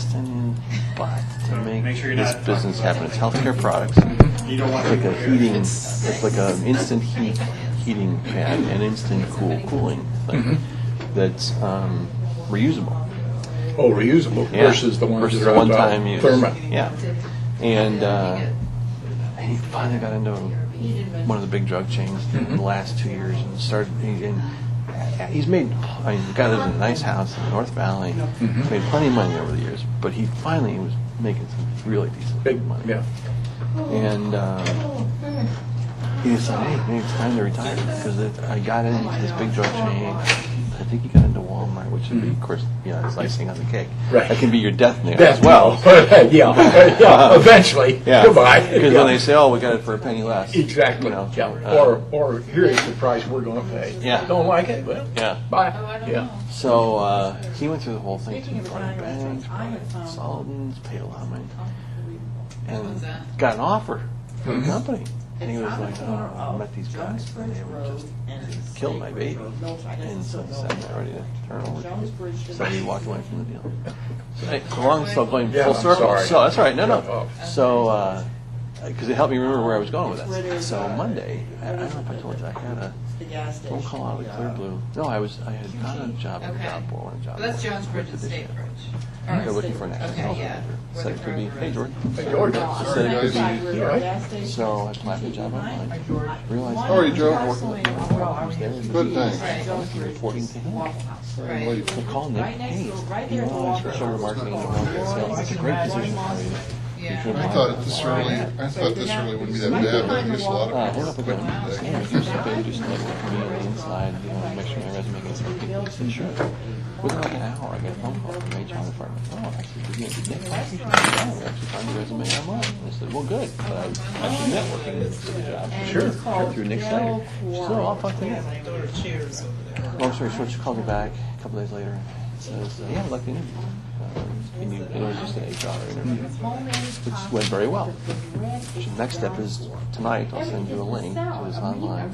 busting butt to make sure you're this not business talking happen. It's healthcare products. You don't want It's like a heating, it's like an instant heating pad and instant cooling thing that's reusable. Oh, reusable Yeah. versus the ones Versus that are one time use. thermal. Yeah. And he finally got into one of the big drug chains in the last 2 years and started. He's made. I mean, the guy lives in a nice house in the North Valley. He's made plenty of money over the years, but he finally was making some really decent Big, money. yeah. And he decided, hey, maybe it's time to retire because I got into this big drug chain. I think he got into Walmart, which would be, of course, it's icing on the cake. Right. That can be your death nail That as well. yeah, eventually. Yeah. Goodbye. Because Yeah. when they say, "Oh, we got it for a penny less," Exactly. yeah. Or here's the price we're going to pay. Yeah. Don't like it? Well, Yeah. bye. Yeah. So he went through the whole thing. He brought in banks, brought in consultants, paid a lot of money, and got an offer from the company. And he was like, "Oh, I met these guys, and they were just killed my baby." And so he said, "I'm ready to turn over." So he walked away from the deal. So, hey, so going Yeah, full I'm circle. sorry. So that's all right. No. Oh. So because it helped me remember where I was going with this. So Monday, I don't know if I told you, I had a phone call out of the clear blue. No, I had gotten a job at a job board, a job. Well, that's board. Jonesbridge and Statebridge. They're looking for an national Okay, sales yeah. manager. Said it could be, hey George. Hey, George. Said it could be here. So I applied for the job online. Realized How are you, Joe? I was there. Good, thanks. I was reporting to him. Right. So call Nick. Hey, you know, I switched over to marketing and market sales. It's a great position for you. Yeah. I thought this really wouldn't be that bad, but I guess a lot of Hold people up a quit bit. today. Yeah, just do some legwork for me on the inside, make sure my resume gets some people. He said, sure. Within like an hour, I got a phone call from the HR department. Oh, actually, did Nick we actually found your resume online. And I said, well, good, but I'm actually networking for the job. Sure. Through Nick Snyder. So I'll talk to Nick. Long story short, she called me back a couple days later and says, yeah, I'd like to interview you. And it was just an HR interview, which went very well. The next step is tonight, I'll send you a link to this online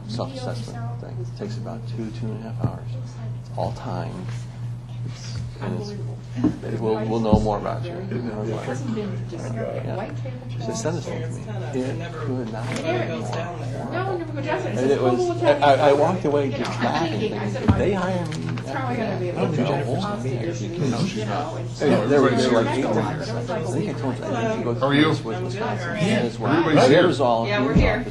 self-assessment thing. It takes about 2.5 hours. It's all timed. We'll know more about you. Yeah. She said, send this thing to me. It could not have been more. And it was, I walked away just laughing, thinking, if they hire me, I don't think Jennifer's going to be here. No, she's not. There were like 8 different. I think I told you, I think you go How are through you? this with Wisconsin. Everybody's here. Here's all. Yeah, we're here.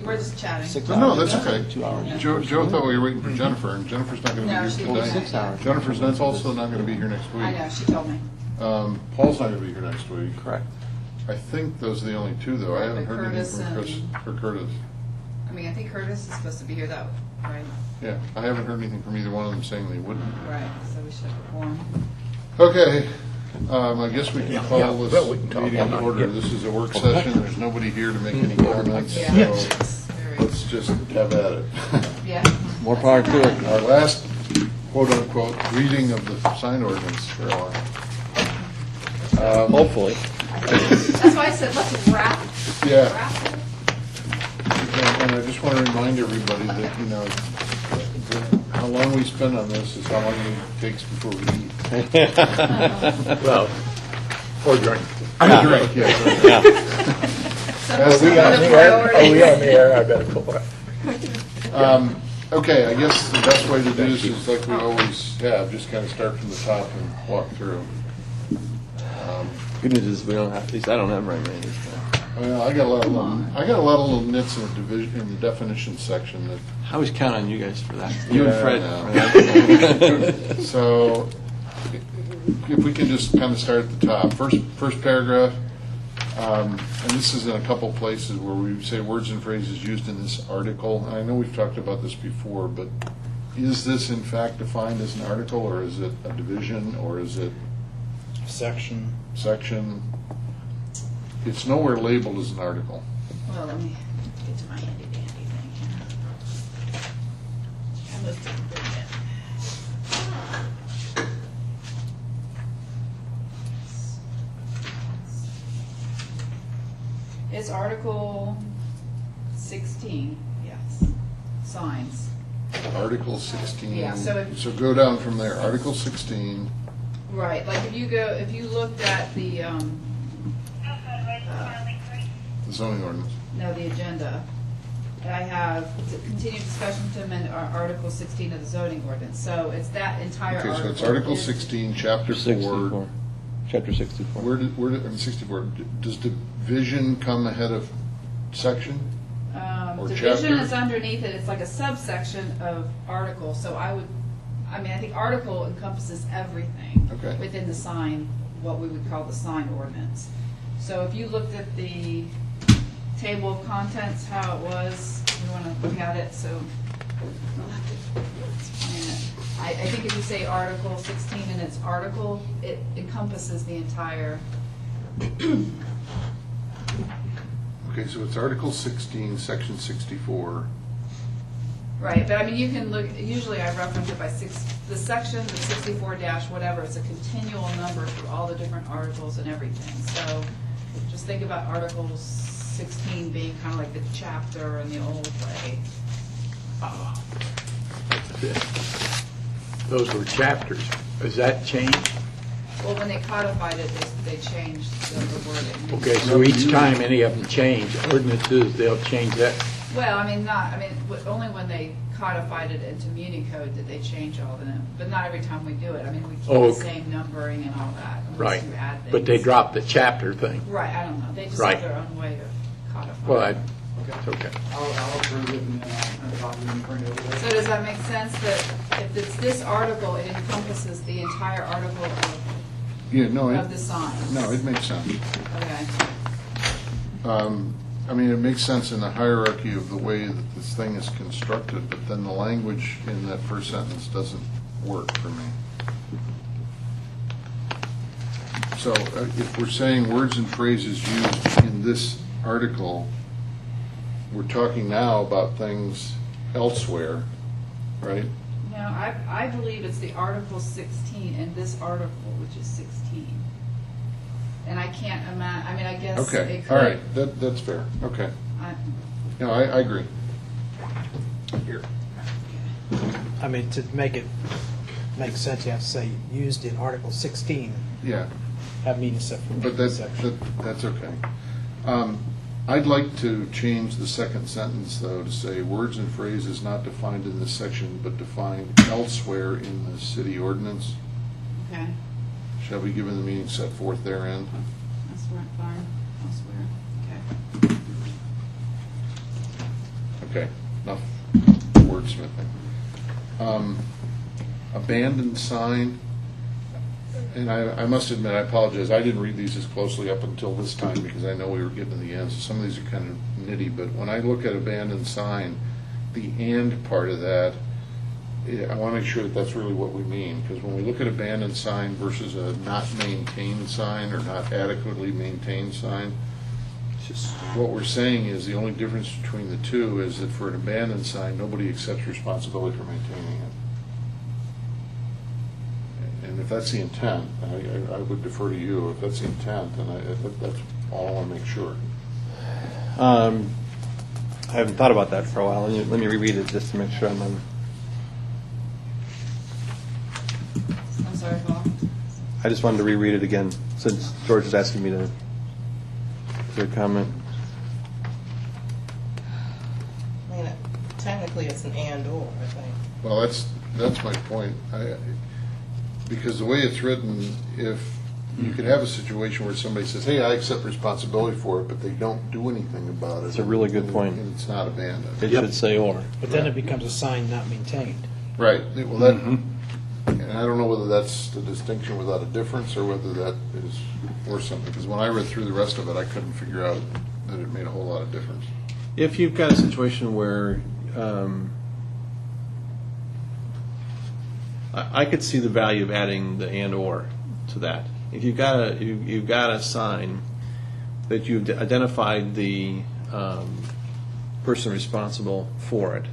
We're just chatting. 6 No, hours. that's okay. 2 hours. Joe thought we were waiting for Jennifer, and Jennifer's not going to No, be she- here Well, today. 6 hours. Jennifer's not also not going to be here next I week. know, she told me. Paul's not going to be here next week. Correct. I think those are the only two, though. I haven't heard anything from Curtis Curtis. I mean, I think Curtis is supposed to be here though, right? Yeah, I haven't heard anything from either one of them saying they wouldn't. Right, so we should have a quorum. Okay, I guess we can Yeah, call well, we this can talk meeting about to it, order. yeah. This is a work session. There's nobody here to make any comments, so Very- let's just have at it. Yeah. More power to it. Our last quote-unquote reading of the sign ordinance for a while. Hopefully. That's why I said, let's wrap. Yeah, Wrap it. and I just want to remind everybody that, how long we spend on this is how long it takes before we eat. Well, or drink. Drink, yes. Yeah. As We on the air? Are we on the air? I better go. Okay, I guess the best way to do this is like we always have, just kind of start from the top and walk through. Good news is we don't have, at least I don't have very many. Well, I got a lot of little nits in the division, in the definition section that, I always count on you guys for that. You and Yeah, Fred. I so if we can just kind of start at the top. First paragraph, and this is in a couple places where we say words and phrases used in this article. And I know we've talked about this before, but is this in fact defined as an article, or is it a division, or is it Section. section? It's nowhere labeled as an article. Well, let me get to my handy dandy thing here. I looked at it. It's Article 16, yes, signs. Article 16. Yeah, so if- So go down from there. Article 16. Right, like if you looked at the, The zoning ordinance. the agenda, I have continued discussion to amend Article 16 of the zoning ordinance, so it's that entire Okay, article. so it's Article 16, Chapter 4. 64. Chapter 64. Where did, I mean, 64, does division come ahead of section? Or Division chapter? is underneath it, it's like a subsection of article, so I think article encompasses everything Okay. within the sign, what we would call the sign ordinance. So if you looked at the table of contents, how it was, you want to look at it, so I'll have to explain it. I think if you say Article 16 and it's article, it encompasses the entire, Okay, so it's Article 16, Section 64. right, but I mean, you can look, usually I reference it by the section, the 64 dash whatever, it's a continual number through all the different articles and everything. So just think about Article 16 being kind of like the chapter in the old way. Those were chapters. Has that changed? Well, when they codified it, they changed the wording. Okay, so each time any of them change ordinances, they'll change that. Well, only when they codified it into Muni Code did they change all of them, but not every time we do it. I mean, we keep Oh, the same numbering and all that. unless Right. you add things. But they dropped the chapter thing. Right, I don't know. They just Right. have their own way of codifying. Well, it's okay. I'll approve it and then I'll copy it and bring it over So there. does that make sense that if it's this article, it encompasses the entire article Yeah, no, of the it, signs? no, it makes sense. Okay. I mean, it makes sense in the hierarchy of the way that this thing is constructed, but then the language in that first sentence doesn't work for me. So if we're saying words and phrases used in this article, we're talking now about things elsewhere, right? No, I believe it's the Article 16 and this article, which is 16. And I can't imagine, I mean, I guess Okay, it could. all right, that's fair, okay. No, I agree. Here. I mean, to make it make sense, you have to say used in Article 16, Yeah, that means a separate but that's section. okay. I'd like to change the second sentence, though, to say words and phrases not defined in this section, but defined elsewhere in the city ordinance Okay, shall be given the meaning set forth therein. that's fine, elsewhere, okay. Okay, enough wordsmithing. Abandoned sign, and I must admit, I apologize, I didn't read these as closely up until this time because I know we were getting to the end, so some of these are kind of nitty, but when I look at abandoned sign, the "and" part of that, I want to make sure that that's really what we mean, because when we look at abandoned sign versus a not maintained sign or not adequately maintained sign, what we're saying is the only difference between the two is that for an abandoned sign, nobody accepts responsibility for maintaining it. And if that's the intent, I would defer to you. If that's the intent, then that's all I want to make sure. I haven't thought about that for a while. Let me reread it just to make sure I'm on. I'm sorry, Paul. I just wanted to reread it again since George is asking me to comment. I mean, technically it's an and/or, I think. Well, that's my point. Because the way it's written, if you could have a situation where somebody says, hey, I accept responsibility for it, but they don't do anything about it. It's a really good point. And it's not abandoned. It should say or. But then it becomes a sign not maintained. Right. Well, that, and I don't know whether that's the distinction without a difference or whether that is worth something. Because when I read through the rest of it, I couldn't figure out that it made a whole lot of difference. If you've got a situation where I could see the value of adding the and or to that. If you've got a sign that you've identified the person responsible for it,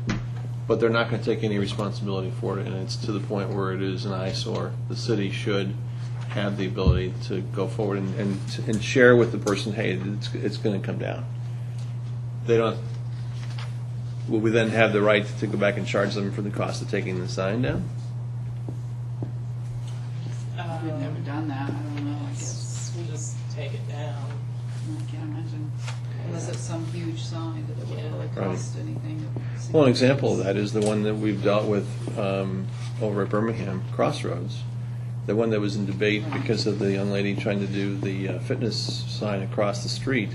but they're not going to take any responsibility for it, and it's to the point where it is an eyesore, the city should have the ability to go forward and share with the person, hey, it's going to come down. They don't. Will we then have the right to go back and charge them for the cost of taking the sign down? We've never sign, that it wouldn't really cost anything. Well, an example of that is the one that we've dealt with over at Birmingham, Crossroads. The one that was in debate because of the young lady trying to do the fitness sign across the street.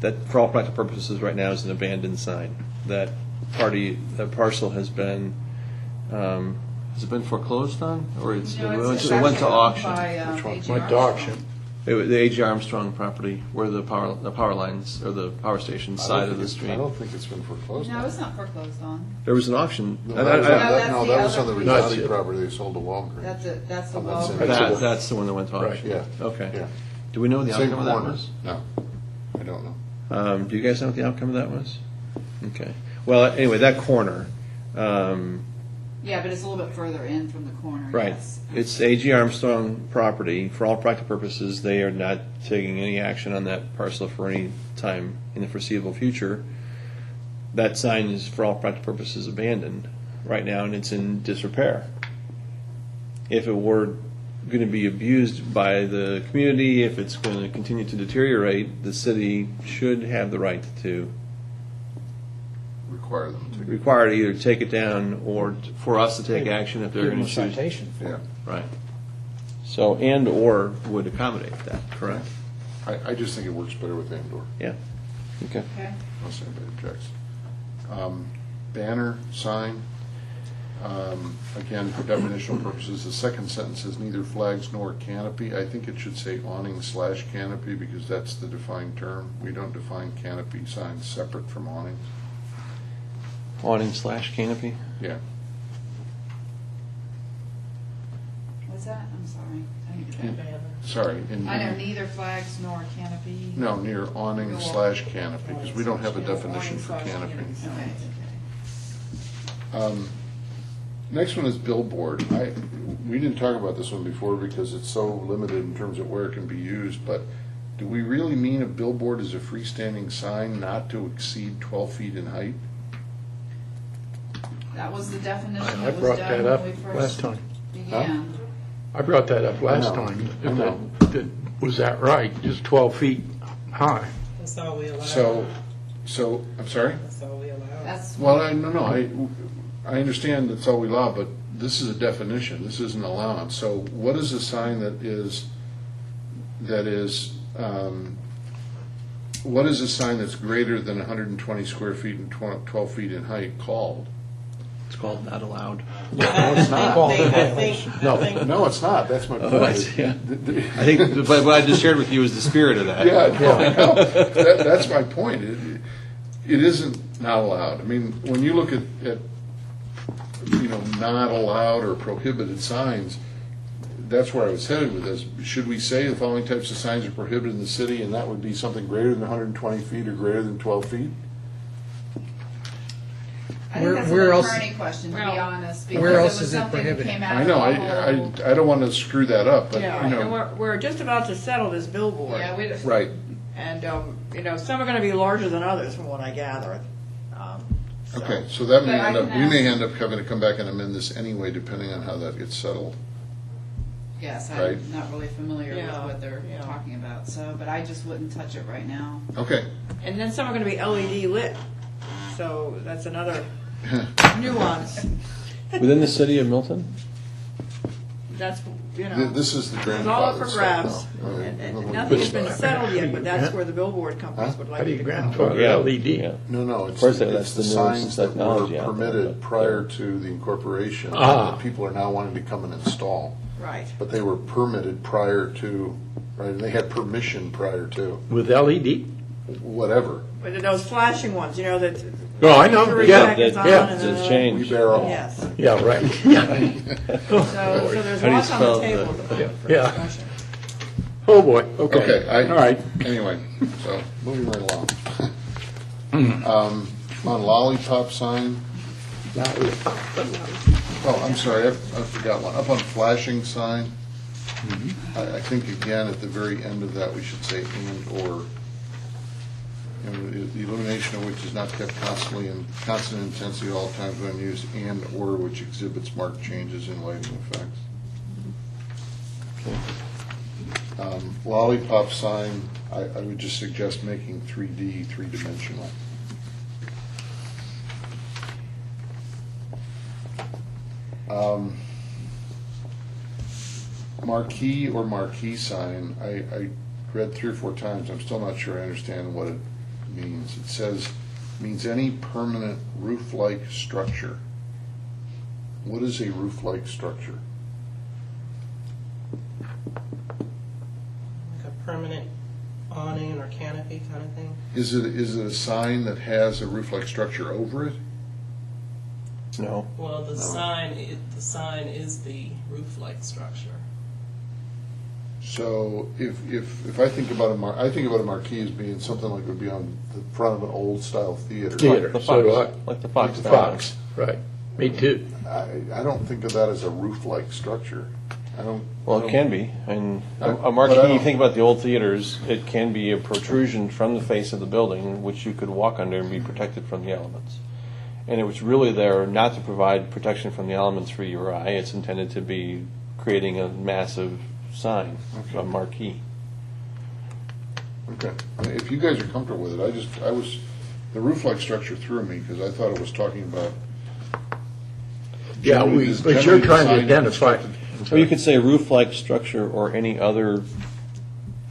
That, for all practical purposes, right now is an abandoned sign. That parcel has been foreclosed on, or it went to auction? Went to auction. The A.J. Armstrong property, where the power lines, or the power station side of the street. I don't think it's been foreclosed on. No, it's not foreclosed on. There was an auction. No, that was on the That's Rigotti it. property they sold to Walgreens. That's the Oh, that's Walgreens. it. That's the one that went to Right, auction. Yeah. Okay. Yeah. Do we know what the Same outcome of that corner. was? No, I don't know. Do you guys know what the outcome of that was? Okay. Well, anyway, that corner, Yeah, but it's a little bit further in from the corner. right. Yes. It's A.G. Armstrong property. For all practical purposes, they are not taking any action on that parcel for any time in the foreseeable future. That sign is, for all practical purposes, abandoned right now, and it's in disrepair. If it were going to be abused by the community, if it's going to continue to deteriorate, the city should have the right to Require them to. require to either take it down or for us to take action if they're Give them going a to choose. citation for it. Yeah. Right. So, and/or would accommodate that, correct? I just think it works better with and/or, Yeah. Okay. Okay. unless anybody objects. Banner, sign, again, for definitional purposes, the second sentence says neither flags nor canopy. I think it should say awning/canopy because that's the defined term. We don't define canopy signs separate from awnings. Awning/canopy? Yeah. What's that? I'm sorry. I didn't get that. Sorry. I know neither flags nor canopy. No, near awning/canopy, because we don't have a definition for canopy. Okay. Next one is billboard. We didn't talk about this one before because it's so limited in terms of where it can be used, but do we really mean a billboard is a freestanding sign not to exceed 12 feet in height? That was the definition I that was brought done that up when we first last time. began. I brought that up last I know. time. I know. Was that right? Just 12 feet high? That's all we allow. So, I'm sorry? That's all we allow. That's Well, I understand that's all we allow, but this is a definition, this is an allowance. So what is a sign what is a sign that's greater than 120 square feet and 12 feet in height called? It's called not allowed. it's not. I think. No, it's not, that's my point. that's- yeah. I think, but what I just shared with you is the spirit of that. Yeah, no, that's my point. It isn't not allowed. I mean, when you look at not allowed or prohibited signs, that's where I was headed with this. Should we say the following types of signs are prohibited in the city, and that would be something greater than 120 feet or greater than 12 feet? I think that's Where an else- attorney question, to be honest, where because else it was is it something that prohibited? came out I of know, the whole. I don't want to screw that up, but, Yeah, and we're just about to settle this billboard. Yeah, we, right. And, some are gonna be larger than others, from what I gather. So- Okay, so that may But I end up, can we may ask- end up having to come back and amend this anyway, depending on how that gets settled. yes, Right. I'm not really familiar with Yeah, what they're yeah. talking about, so, but I just wouldn't touch it right now. Okay, And then some are gonna be LED lit, so that's another nuance. Within the city of Milton? That's, this is the it's all up grandfather for stuff grabs. now. And nothing has been settled yet, but that's where the billboard companies would How like do you you to go. grandfather Yeah. LED? Yeah. No, it's course, that's it's the the newest signs that were technology out there, permitted but, prior yeah. to the incorporation, Ah. that people are now wanting to come and install. Right. But they were permitted prior to, right, and they had permission prior to, With LED? whatever. But those flashing ones, that. Oh, I know. 3 Yeah, seconds on yeah. and then It's We changed. barrel. Yes. Yeah, right. So there's How do you lots on spell the table. Yeah. Oh, boy. Okay, All right. Anyway, so, moving right along. On lollipop sign, oh, I'm sorry, I forgot one. Up on flashing sign, I think again, at the very end of that, we should say and/or. The illumination of which is not kept constantly in constant intensity all times when used, and/or which exhibits marked changes in lighting effects. Lollipop sign, I would just suggest making 3D three-dimensional. Marquee or marquee sign, I read 3 or 4 times, I'm still not sure I understand what it means. It says, means any permanent roof-like structure. What is a roof-like structure? Like a permanent awning or canopy kind of thing. Is it a sign that has a roof-like structure over it? No. Well, the sign is the roof-like structure. So if I think about I think about a marquee as being something like would be on the front of an old-style theater. Theater, The so do Fox, I. like the Fox. Like the Fox, right. Me too. I don't think of that as a roof-like structure. I don't. Well, it can be. And I- a but I marquee, don't- you think about the old theaters, it can be a protrusion from the face of the building, which you could walk under and be protected from the elements. And it was really there not to provide protection from the elements for your eye. It's intended to be creating a massive sign, a marquee. Okay. I mean, if you guys are comfortable with it, the roof-like structure threw me because I thought it was talking about. Yeah, but you're trying to identify. Or you could say roof-like structure or any other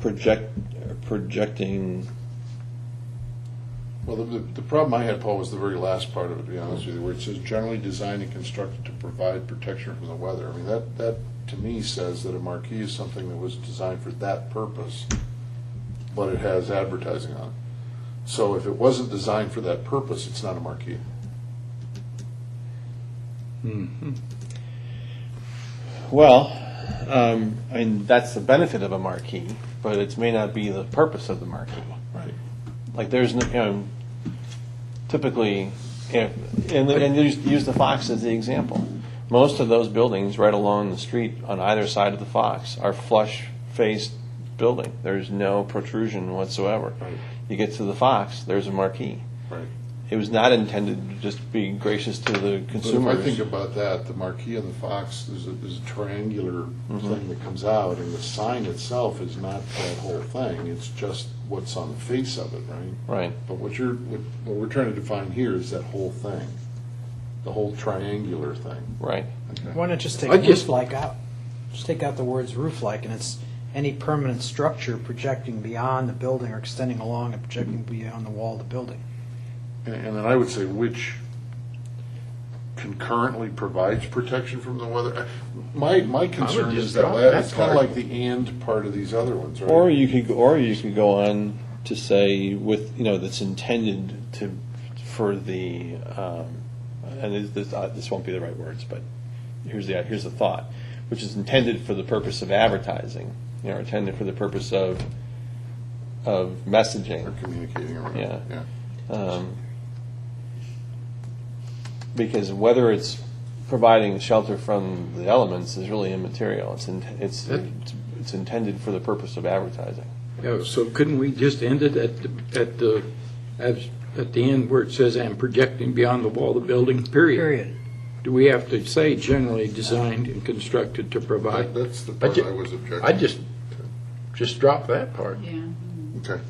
projecting. Well, the problem I had, Paul, was the very last part of it, to be honest with you, where it says generally designed and constructed to provide protection from the weather. I mean, that to me says that a marquee is something that was designed for that purpose, but it has advertising on it. So if it wasn't designed for that purpose, it's not a marquee. Well, I mean, that's the benefit of a marquee, but it may not be the purpose of the marquee. Right. Like there's, typically, and use the Fox as the example. Most of those buildings right along the street on either side of the Fox are flush-faced building. There's no protrusion whatsoever. Right. You get to the Fox, there's a marquee. Right. It was not intended to just be gracious to the But if consumers. I think about that, the marquee on the Fox, there's a triangular thing that comes out, and the sign itself is not that whole thing. It's just what's on the face of it, right? Right. But what we're trying to define here is that whole thing, the whole triangular thing. Right. Okay. Why not just take I just- roof-like out? Just take out the words roof-like, and it's any permanent structure projecting beyond the building or extending along and projecting beyond the wall of the building. And then I would say which concurrently provides protection from the weather. My concern just is that drop that it's kind of part. like the and part of these other ones, right? Or you could go on to say with that's intended for the and this won't be the right words, but here's the thought, which is intended for the purpose of advertising, intended for the purpose of messaging. Or communicating or whatever. Yeah. Because whether it's providing shelter from the elements is really immaterial. It's intended for the purpose of advertising. Yeah, so couldn't we just end it at the end where it says, "and projecting beyond the wall of the building," period? Do we have to say generally designed and constructed to provide? That's the part I was objecting. I just drop that part. Yeah. Okay,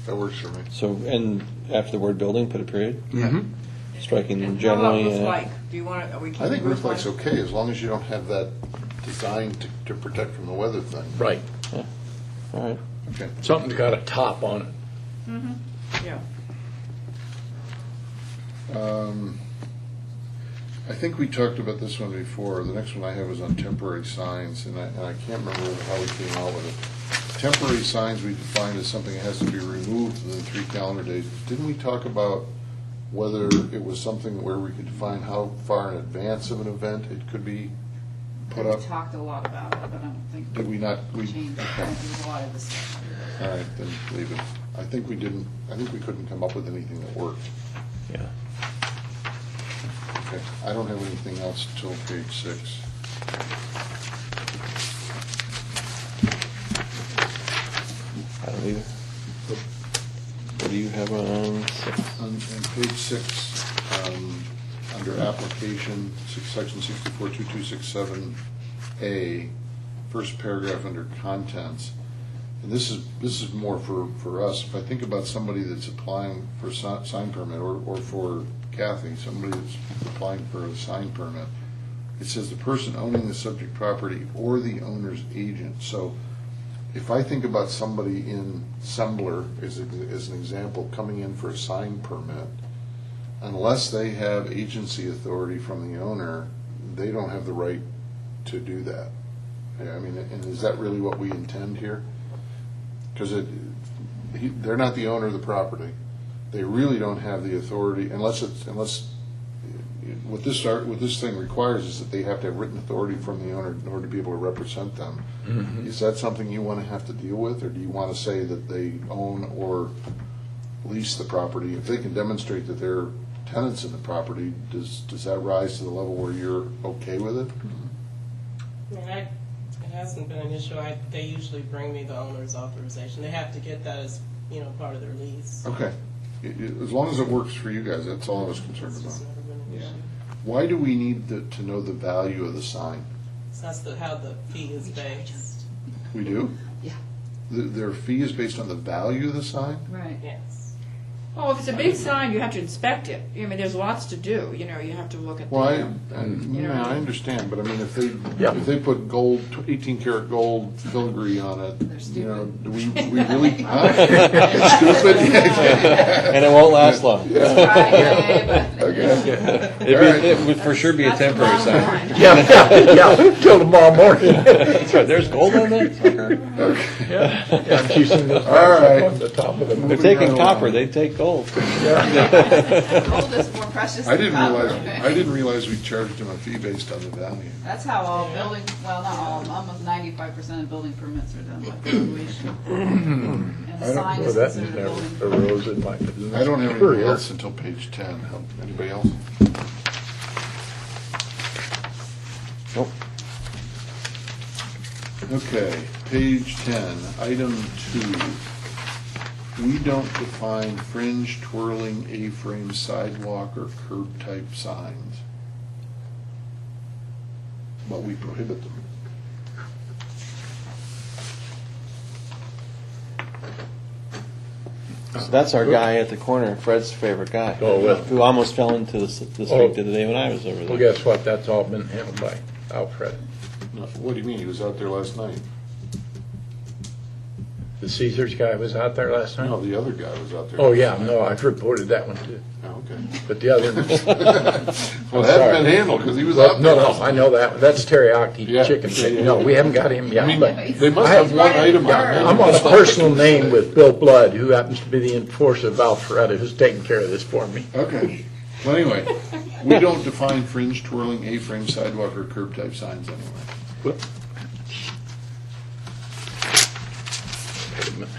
that works for me. So, and after the word building, put a period. Mm-hmm. Striking And generally. how about roof-like? Do you want it, are we I keeping think roof-like's roof-like? okay, as long as you don't have that designed to protect from the weather thing. Right. All right. Okay. Something's got a top on it. Yeah. I think we talked about this one before. The next one I have was on temporary signs, and I can't remember how we came out with it. Temporary signs we defined as something that has to be removed within 3 calendar days. Didn't we talk about whether it was something where we could define how far in advance of an event it could be put up? We talked a lot about it, but I don't think Did we not? we changed it. Okay. There's a lot of discussion. All right, then leave it. I think we couldn't come up with anything that worked. Yeah. Okay, I don't have anything else till page 6. I don't either. What do you have on 6? On page 6, under application, section 642267A, first paragraph under contents, and this is more for us, if I think about somebody that's applying for a sign permit, or for Kathy, somebody that's applying for a sign permit, it says the person owning the subject property or the owner's agent. So if I think about somebody in Sembler, as an example, coming in for a sign permit, unless they have agency authority from the owner, they don't have the right to do that. Yeah, I mean, and is that really what we intend here? Because they're not the owner of the property. They really don't have the authority, unless what this thing requires is that they have to have written authority from the owner in order to be able to represent them. Mm-hmm. Is that something you want to have to deal with, or do you want to say that they own or lease the property? If they can demonstrate that they're tenants in the property, does that rise to the level where you're okay with it? I mean, it hasn't been an issue. They usually bring me the owner's authorization. They have to get that as, part of their lease. Okay. As long as it works for you guys, that's all I was concerned It's just about. never been an issue. Why do we need to know the value of the sign? So that's how the fee is based. We do? Yeah. Their fee is based on the value of the sign? Right. Yes. Oh, if it's a big sign, you have to inspect it. I mean, there's lots to do, you have to look at Well, the, I understand, but I mean, if Yeah. they put gold, 18 karat gold filigree on it, They're stupid. do we really? Huh? It's stupid? And it won't last long. Right, Okay. It would for sure be a That's the temporary bottom sign. line. Yeah, till tomorrow morning. That's right, there's gold on that? Okay. Yeah, you've seen those All right. on the top of the. They're taking copper, they take gold. Gold is more precious I than copper. I didn't realize we charged them a fee based on the value. That's how all building, well, not all, almost 95% of building permits are done by valuation. And the sign Well, is that considered a building never permit. arose in my. I don't have anything else until page 10. Anybody else? Nope. Okay, page 10, item 2. We don't define fringe, twirling, A-frame, sidewalk, or curb-type signs, but we prohibit them. So that's our guy at the corner, Fred's favorite guy. Oh, well. Who almost fell into the street Oh. the other day when I was over Well, there. guess what? That's all been handled by Alfred. No, what do you mean, he was out there last night? The Caesars guy was out there last night? No, the other guy was out there. Oh, yeah, no, I've reported that one too. Oh, okay. But the other, Well, that's sorry. been handled, because he was out no, there. no, I know that. That's teriyaki Yeah. chicken. Yeah. No, we haven't got him I yet, mean, but they must have one item on there. I'm on a personal name with Bill Blood, who happens to be the enforcer of Alpharetta, who's taking care of this for me. Okay. Well, anyway, we don't define fringe, twirling, A-frame, sidewalk, or curb-type signs anyway. Wait a minute.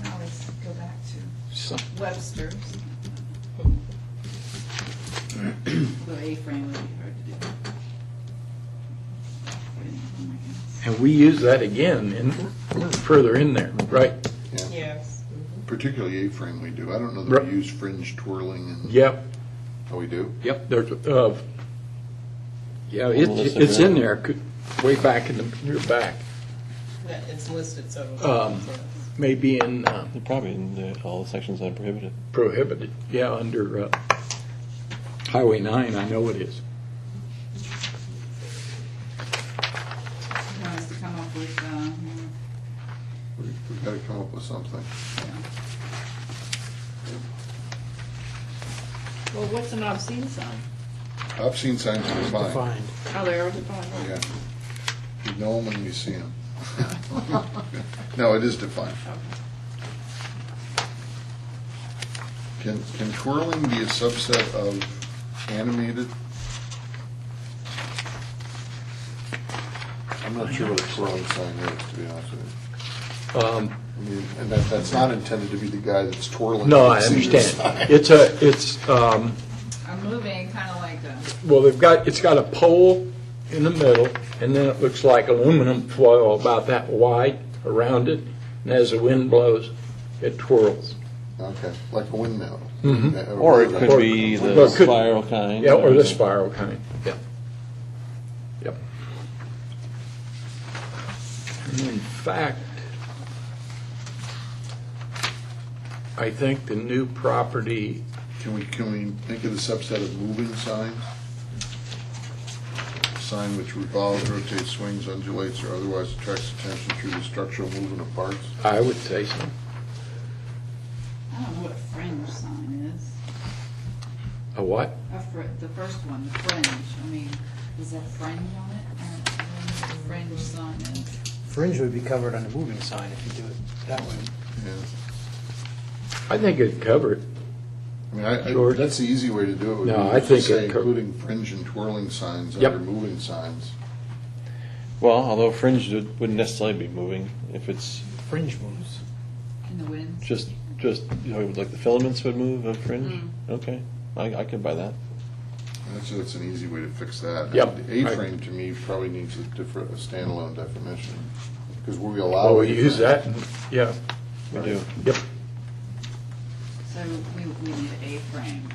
I always go back to So- Webster's. The A-frame would be hard to do. Oh my goodness. And we use that again further in there, right? Yes. Particularly A-frame we do. I don't know that Right. we use fringe, twirling, and, Yep, oh, we do? yep, there's, yeah, list of it's in it. there, way back in the, near back, Yeah, it's listed several Um, times. Yes. maybe in They're probably in all the sections that are prohibited. prohibited, yeah, under Highway 9, I know it is. You want us to come up with, We've got to come up with something. well, what's an obscene sign? Obscene signs are defined. Defined. Oh, they are defined. Yeah. You know them when you see them. No, it is defined. Can twirling be a subset of animated? I'm not sure what a twirling sign is, to be honest with you. I mean, and that's not intended to be the guy that's twirling. No, the I Caesar understand. sign. it's a moving, kind of like a, Well, it's got a pole in the middle, and then it looks like aluminum foil about that wide around it, and as the wind blows, it twirls. Okay, like a windmill. Mhm. Or it could Or- be well, the it could- spiral kind. Yeah, or the spiral kind, yeah. Yep. In fact, I think the new property, Can we make it a subset of moving signs? Sign which revolves, rotates, swings, undulates, or otherwise attracts attention through the structural movement of parts? I would say so. I don't know what a fringe sign is. A what? The first one, the fringe, I mean, is that fringe on it? I don't know what a fringe sign is. Fringe would be covered on the moving sign if you do it that way. Yeah. I think it'd cover it. I mean, George? that's the easy way to do it. would No, be I just think to say it co- including fringe and twirling signs Yep. under moving signs. Well, although fringe wouldn't necessarily be moving if it's Fringe moves. In the wind. just like the filaments would move of fringe. Okay, I could buy that. That's an easy way to fix that. Yep. The A-frame to me probably needs a standalone definition, because we allow. Oh, we use that, yeah, We do, yep. So we need an A-frame.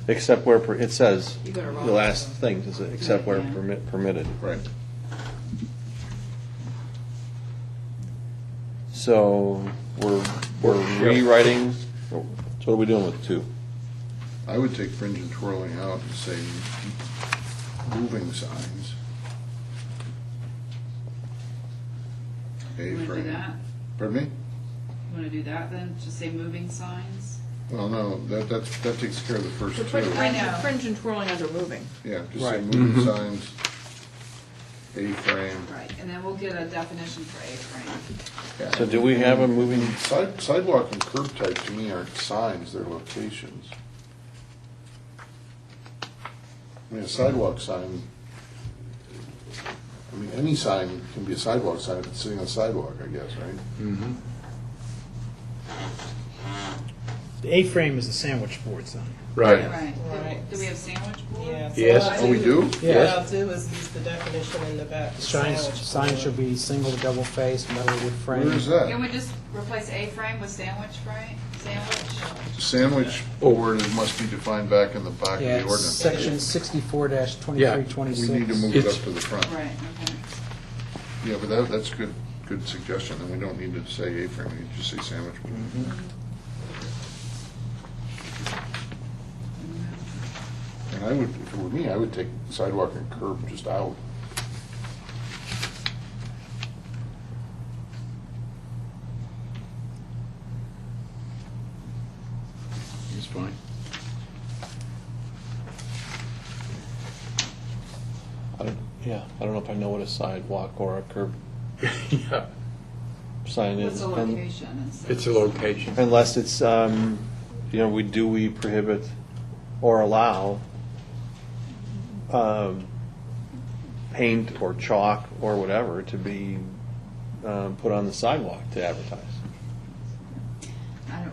except where it says You go to the Ross. last thing is except where Yeah. permitted. Right. So we're rewriting. So what are we doing with 2? I would take fringe and twirling out and say moving signs. You want to do A-frame. that? Pardon me? You want to do that then? Just say moving signs? Well, no, that takes care of the first So two. put I know. fringe and twirling under moving. Yeah, just say Right. moving signs, A-frame. Right, and then we'll get a definition for A-frame. So do we have a moving? Sidewalk and curb type to me aren't signs, they're locations. I mean, a sidewalk sign, I mean, any sign can be a sidewalk sign if it's sitting on a sidewalk, I guess, right? The A-frame is the sandwich board sign. Right. Right. Right. Do we have sandwich board? Yeah. so Yes. what I Oh, we do? What Yes. I'll do is use the definition in the back. Signs should be single to double face, metal wood frame. Where is Can that? we just replace A-frame with sandwich frame? Sandwich? Sandwich board, it must be defined back in the back of Yeah, the it's ordinance. section 64-2326. We need to move it up to the front. Right, okay. Yeah, but that's good suggestion, and we don't need to say A-frame, we can just say sandwich board. And I would, if it were me, I would take sidewalk and curb just out. It's fine. I don't know if I know what a sidewalk or a curb Yeah, sign What's is. the location? it's a location. Unless it's, we prohibit or allow paint or chalk or whatever to be put on the sidewalk to advertise.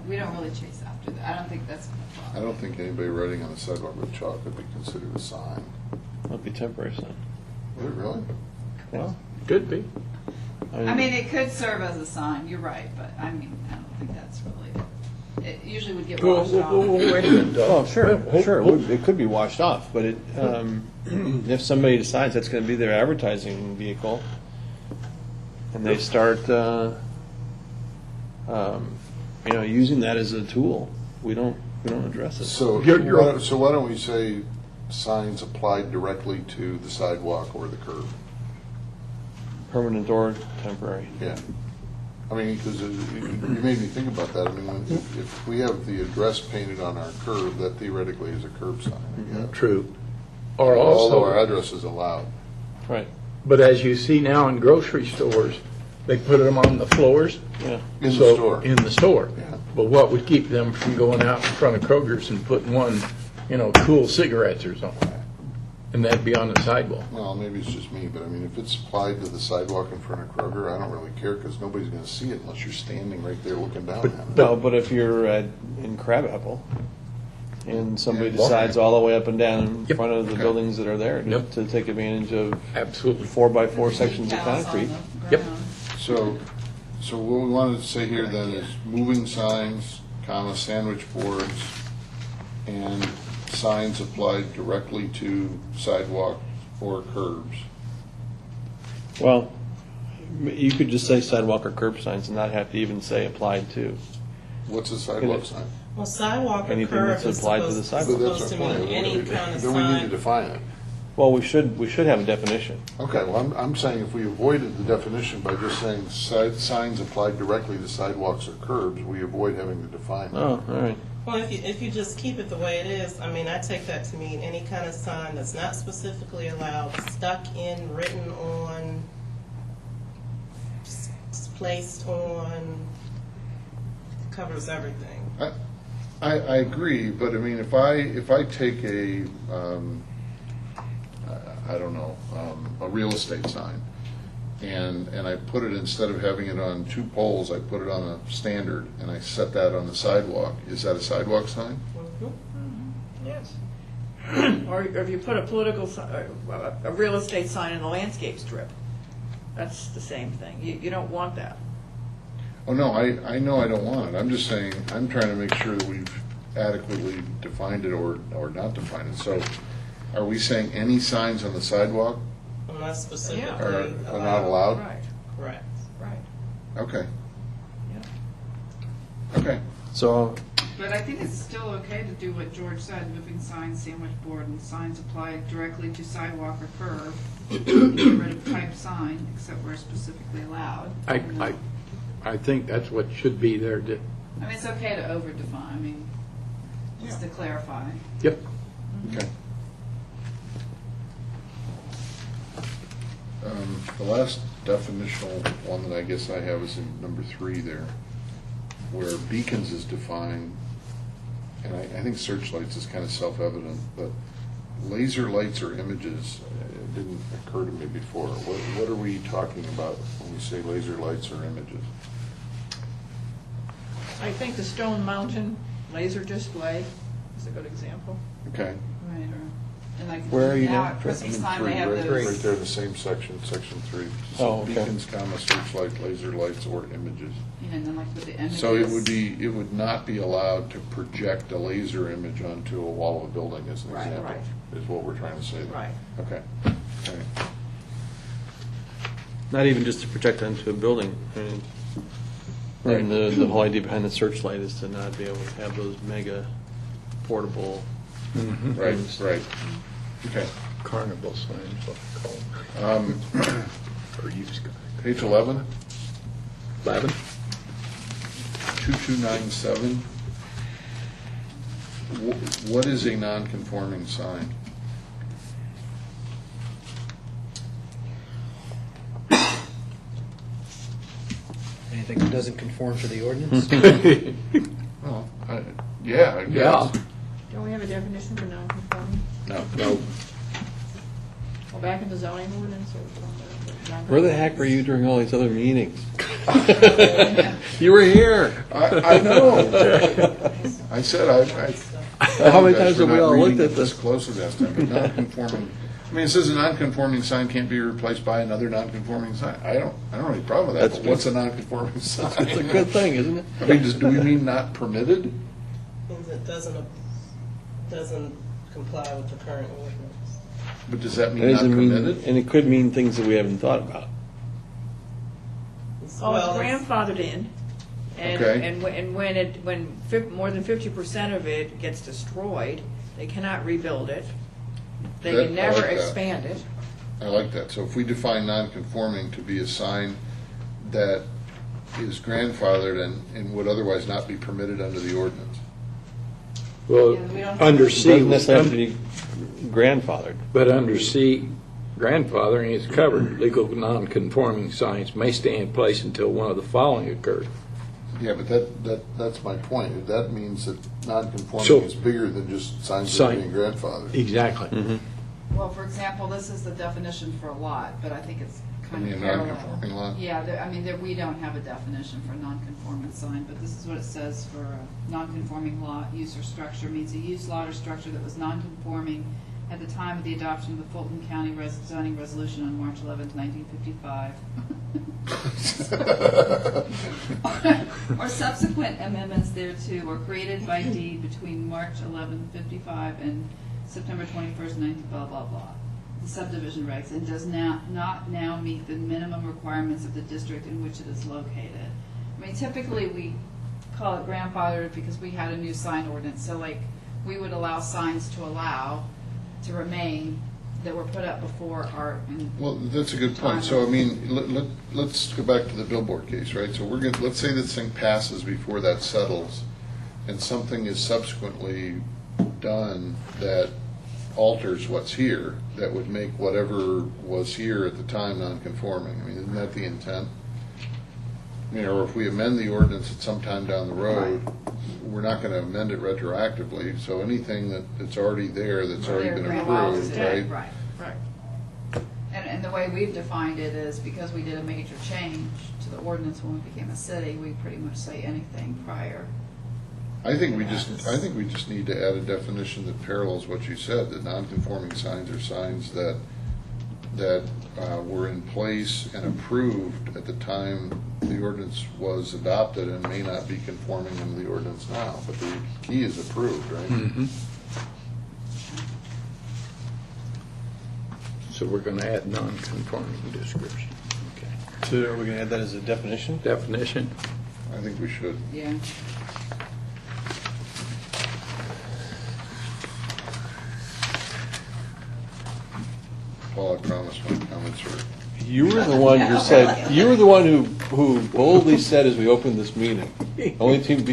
We don't really chase after that. I don't think that's gonna I bother. don't think anybody writing on the sidewalk with chalk would be considered a sign. That'd be temporary sign. Would it really? Well, Could be. I mean, it could serve as a sign, you're right, but I mean, I don't think that's really, it usually would get washed off. Wait a minute, Doug. oh, sure, it could be washed off, but it, if somebody decides that's gonna be their advertising vehicle, and they start, using that as a tool, we don't address it. So, You're- so why don't we say signs applied directly to the sidewalk or the curb? Permanent or temporary. Yeah. I mean, because you made me think about that. I mean, if we have the address painted on our curb, that theoretically is a curb sign, I guess. True. Or Although our also, address is allowed. Right, but as you see now in grocery stores, they put them on the floors. yeah. In the So- store. In the store. Yeah. But what would keep them from going out in front of Kroger's and putting one, Cool cigarettes or something? And that'd be on the sidewalk. Well, maybe it's just me, but I mean, if it's applied to the sidewalk in front of Kroger, I don't really care, because nobody's gonna see it unless you're standing right there looking down at it. No, but if you're in Crabapple, and somebody Yeah. decides all the way up and down in Yep. front of the Okay. buildings that are there Yep. to take advantage of Absolutely. 4x4 sections of Decals on concrete. the Yep. ground. So what we wanted to say here then is moving signs, comma, sandwich boards, and signs applied directly to sidewalk or curbs. Well, You could just say sidewalk or curb signs and not have to even say applied to. What's a sidewalk sign? Well, sidewalk or Anything curb that's is applied to the supposed sidewalk. to mean any kind of Then we need to sign. define it. Well, we should have a definition. Okay, well, I'm saying if we avoided the definition by just saying signs applied directly to sidewalks or curbs, we avoid having to define it. Oh, all right. Well, if you just keep it the way it is, I mean, I take that to mean any kind of sign that's not specifically allowed, stuck in, written on, placed on, covers everything. I agree, but I mean, if I take a, I don't know, a real estate sign, and I put it, instead of having it on 2 poles, I put it on a standard, and I set that on the sidewalk, is that a sidewalk sign? Yes. Or if you put a a real estate sign in the landscape strip, that's the same thing. You don't want that. Oh, no, I know I don't want it, I'm just saying, I'm trying to make sure that we've adequately defined it or not defined it. So, are we saying any signs on the sidewalk Unless specifically are not allowed? Right, Correct. right. Okay. Yeah. Okay. So, But I think it's still okay to do what George said, moving signs, sandwich board, and signs applied directly to sidewalk or curb. Get rid of type sign, except where specifically allowed. I think that's what should be there. I mean, it's okay to over-define, I mean, just to clarify. Yep. Okay. The last definitional one that I guess I have is in number 3 there, where beacons is defined, and I think searchlights is kind of self-evident, but laser lights or images, it didn't occur to me before. What are we talking about when we say laser lights or images? I think the Stone Mountain laser display is a good example. Okay. Right, and like Where are you now now? at Christmas time, Three, they have right those. there in the same section, section 3. Oh, So okay. beacons, comma, searchlight, laser lights, or images. And then like with the images. So it would not be allowed to project a laser image onto a wall of a building, as an Right, example, right. is what we're trying to say there. Right. Okay. Okay. not even just to project onto a building. I mean, and the whole idea behind the searchlight is to not be able to have those mega portable. Right, right. Okay. Carnival signs, what they call them. Or used guys. Page 11, 11? 2297. What is a non-conforming sign? Anything that doesn't conform to the ordinance? Well, yeah, I guess. Don't we have a definition for non-conforming? No. No. Go back in the zoning ordinance or? Where the heck were you during all these other meetings? You were here. I know. I said I How many times for have we not all reading looked at it this? closer last time, but non-conforming. I mean, it says a non-conforming sign can't be replaced by another non-conforming sign. I don't have any problem with that, That's but what's a non-conforming sign? It's a good thing, isn't it? I mean, do we mean not permitted? Means it doesn't comply with the current ordinance. But does that It mean not doesn't mean, permitted? and it could mean things that we haven't thought about. Oh, it's Well, grandfathered in. And, Okay. and when more than 50% of it gets destroyed, they cannot rebuild it. They That- can I never like that. expand it. I like that. So if we define non-conforming to be a sign that is grandfathered and would otherwise not be permitted under the ordinance. Well, Yeah, we don't- under It C, doesn't necessarily have to be grandfathered. but under C, grandfathering is covered. Legal non-conforming signs may stay in place until one of the following occurs. Yeah, but that's my point. That means that non-conforming So- is bigger than just signs that are Sign. being grandfathered. Exactly. Well, for example, this is the definition for a lot, but I think it's I kind mean, of a parallel. non-conforming lot? Yeah, we don't have a definition for non-conforming sign, but this is what it says for a non-conforming lot, use or structure, means a use, lot, or structure that was non-conforming at the time of the adoption of the Fulton County zoning resolution on March 11th, 1955. Or subsequent amendments thereto, or created by deed between March 11th, 55 and September 21st, 19 blah, blah, blah. the subdivision regs and does not now meet the minimum requirements of the district in which it is located. I mean, typically we call it grandfathered because we had a new sign ordinance, so like, we would allow signs to remain that were put up before our. Well, that's a good point. So, I mean, let's go back to the billboard case, right? So let's say this thing passes before that settles, and something is subsequently done that alters what's here, that would make whatever was here at the time non-conforming. I mean, isn't that the intent? I mean, or if we amend the ordinance at some time down the road, we're not going to amend it retroactively, so anything that's already there, that's already been approved, right? Right. And the way we've defined it is because we did a major change to the ordinance when we became a city, we pretty much say anything prior. I think we just need to add a definition that parallels what you said, that non-conforming signs are signs that were in place and approved at the time the ordinance was adopted and may not be conforming in the ordinance now, but the key is approved, right? Mhm. So we're going to add non-conforming description. Okay. So are we going to add that as a definition? Definition? I think we should. Yeah. Paul, I promise my comments are. You were the one who said, you were the one who boldly said as we opened this meeting, the only thing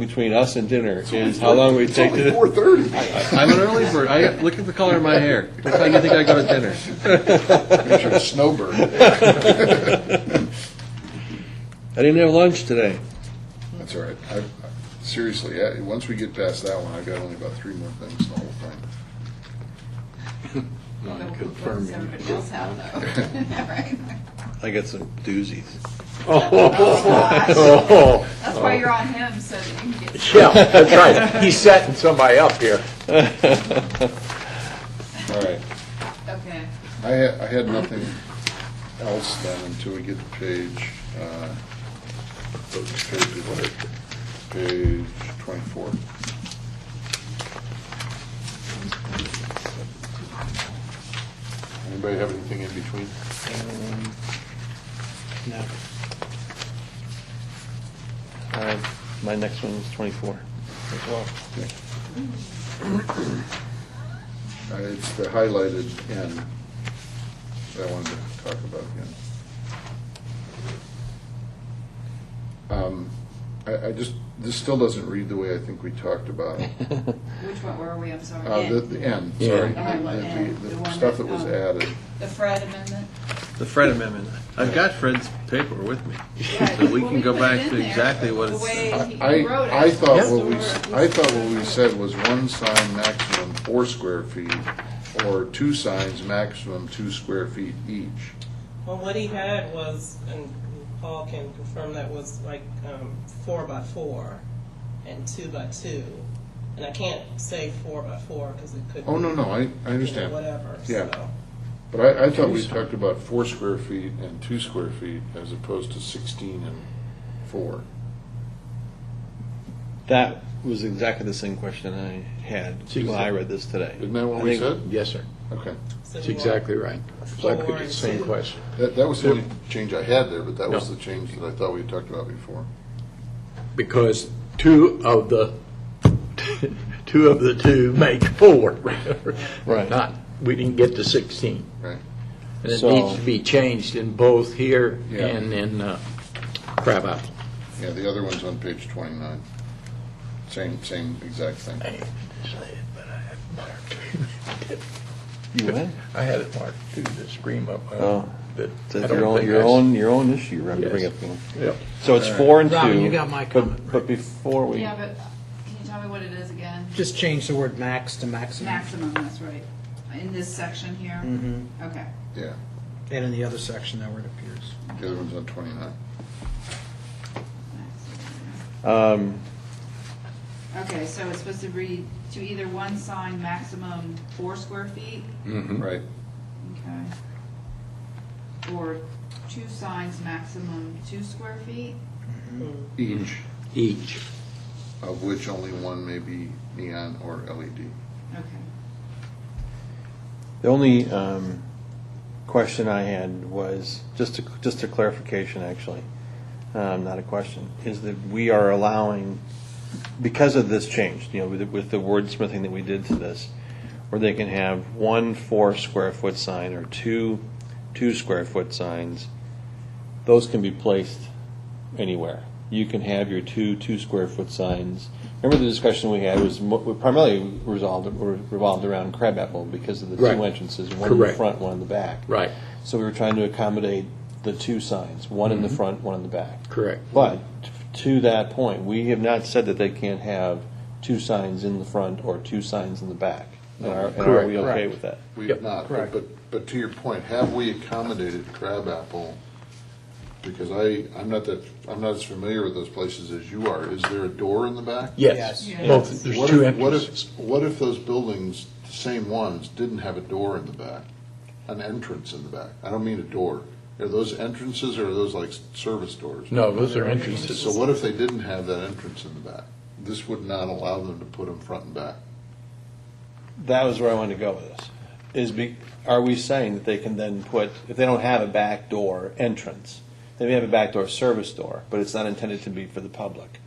between us and dinner is how long we take to. 4:30. I'm an early bird. Look at the color of my hair. What time do you think I go to dinner? You're a snowbird. I didn't have lunch today. That's all right. Seriously, once we get past that one, I've got only about 3 more things in the whole thing. Non-conforming. Everybody else have though. Right. I got some doozies. Oh, That's why you're on him, so that you can get. yeah, that's right. He's setting somebody up here. All right. Okay. I had nothing else then until we get to page 24. Anybody have anything in between? No. My next one is 24 as well. It's the highlighted N that I wanted to talk about again. This still doesn't read the way I think we talked about it. Which one, where are we, I'm sorry? The N, sorry. Yeah. The stuff that was added. The Fred amendment? The Fred amendment. I've got Fred's paper with me, Right. so we Well, can go put back it in to there, exactly what the it's. way he wrote it. I thought Yeah. what we said was one sign maximum 4 square feet, or 2 signs maximum 2 square feet each. Well, what he had was, and Paul can confirm, that was like 4 by 4 and 2 by 2. And I can't say 4 by 4 because it could. Oh, be, no, I you know, understand. whatever. Yeah. So. But I thought we talked about 4 square feet and 2 square feet as opposed to 16 and 4. That was exactly the same question I had when I read this today. Isn't that what I we think- said? Yes, sir. Okay. So That's you want- exactly right. Exactly 4 the and same 2. question. That was the only change I had there, but that was No. the change that I thought we had talked about before. Because two of the two make 4. Right. Not, we didn't get to 16. Right. And it So- needs to be changed in both here Yeah. and in Crab Apple. Yeah, the other one's on page 29. Same exact thing. I hate to say it, but I had it marked. You what? I had it marked too, to scream up. Oh. That That's I don't your own, think your I- own, your own issue, you have to Yes. bring up. Yep. So it's 4 and 2. Robin, you got my comment, But before we, Yeah, but can you tell me what it is again? Just change the word max to maximum. Maximum, that's right. In this section here? Mm-hmm. Okay. Yeah, And in the other section that where it appears. the other one's on 29. Okay, so it's supposed to read to either one sign maximum 4 square feet, Mhm. Right. okay, or 2 signs maximum 2 square feet. Each, Each. of which only one may be neon or LED. Okay. The only question I had was, just a clarification, actually, not a question, is that we are allowing, because of this change, with the wordsmithing that we did to this, where they can have 1 4-square-foot sign or 2 2-square-foot signs, those can be placed anywhere. You can have your 2 2-square-foot signs. Remember the discussion we had was primarily revolved around Crabapple because of the Right. 2 entrances, one in the Correct. front, one in the back. Right, So we were trying to accommodate the 2 signs, one in the front, one in the back. correct. But to that point, we have not said that they can't have 2 signs in the front or 2 signs in the back. And are Correct. we okay Correct. with that? We Yep. have not, Correct. but to your point, have we accommodated Crabapple? Because I'm not as familiar with those places as you are. Is there a door in the back? Yes, Yes. both, there's What 2 if- entrances. What if those buildings, the same ones, didn't have a door in the back, an entrance in the back? I don't mean a door. Are those entrances or are those like service doors? No, those are entrances. So what if they didn't have that entrance in the back? This would not allow them to put them front and back. That was where I wanted to go with this. Are we saying that they can then put, if they don't have a back door entrance, they may have a back door service door, but it's not intended to be for the public.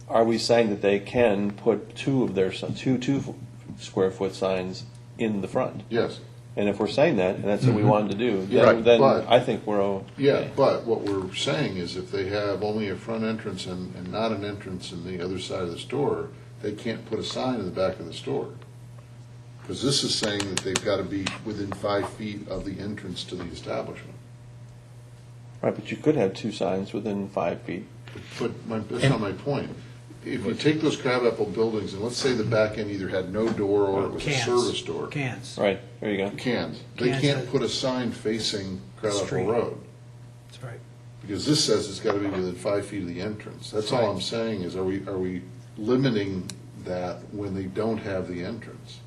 Are we saying that they can put 2 of their 2-square-foot signs in the front? Yes. And if we're saying that, and that's what we wanted to do, Yeah, then but- I think we're okay. Yeah, but what we're saying is if they have only a front entrance and not an entrance in the other side of the store, they can't put a sign in the back of the store. Because this is saying that they've got to be within 5 feet of the entrance to the establishment. Right, but you could have 2 signs within 5 feet. But that's not my point. If you take those Crabapple buildings, and let's say the back end either had no door or it was a Cans. service door. Cans. Right, there you go. Cans. They Cans can't have- put a sign facing Street. Crabapple Road. That's right. Because this says it's got to be within 5 feet of the entrance. That's all I'm saying is, are we limiting that when they don't have the entrance?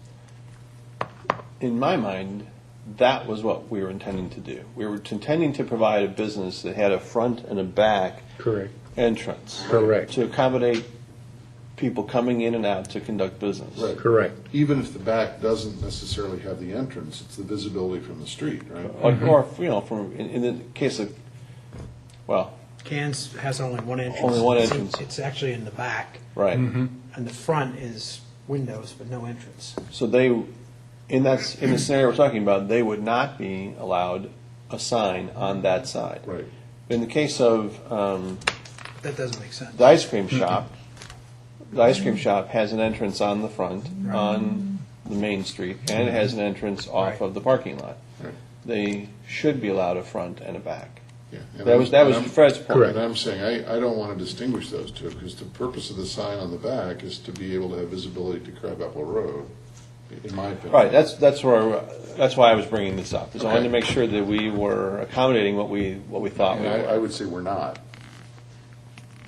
In my mind, that was what we were intending to do. We were intending to provide a business that had a front and a back Correct. entrance. Correct. To accommodate people coming in and out to conduct business. Right. Correct. Even if the back doesn't necessarily have the entrance, it's the visibility from the street, right? Or from, in the case of, well, Cans has only one entrance. Only one It's- entrance. It's actually in the back, right. and the front is windows, but no entrance. So they, in the scenario we're talking about, they would not be allowed a sign on that side. Right. In the case of That doesn't make sense. the ice cream shop, the ice cream shop has an entrance on the front, on the main street, and it has an entrance off Right. of the parking lot. Right. They should be allowed a front and a back. Yeah. And That was I'm- Fred's point. Correct. And I'm saying, I don't want to distinguish those two, because the purpose of the sign on the back is to be able to have visibility to Crabapple Road, in my opinion. Right, that's why I was bringing this up, is I wanted to Okay. make sure that we were accommodating what we thought we And I were. would say we're not.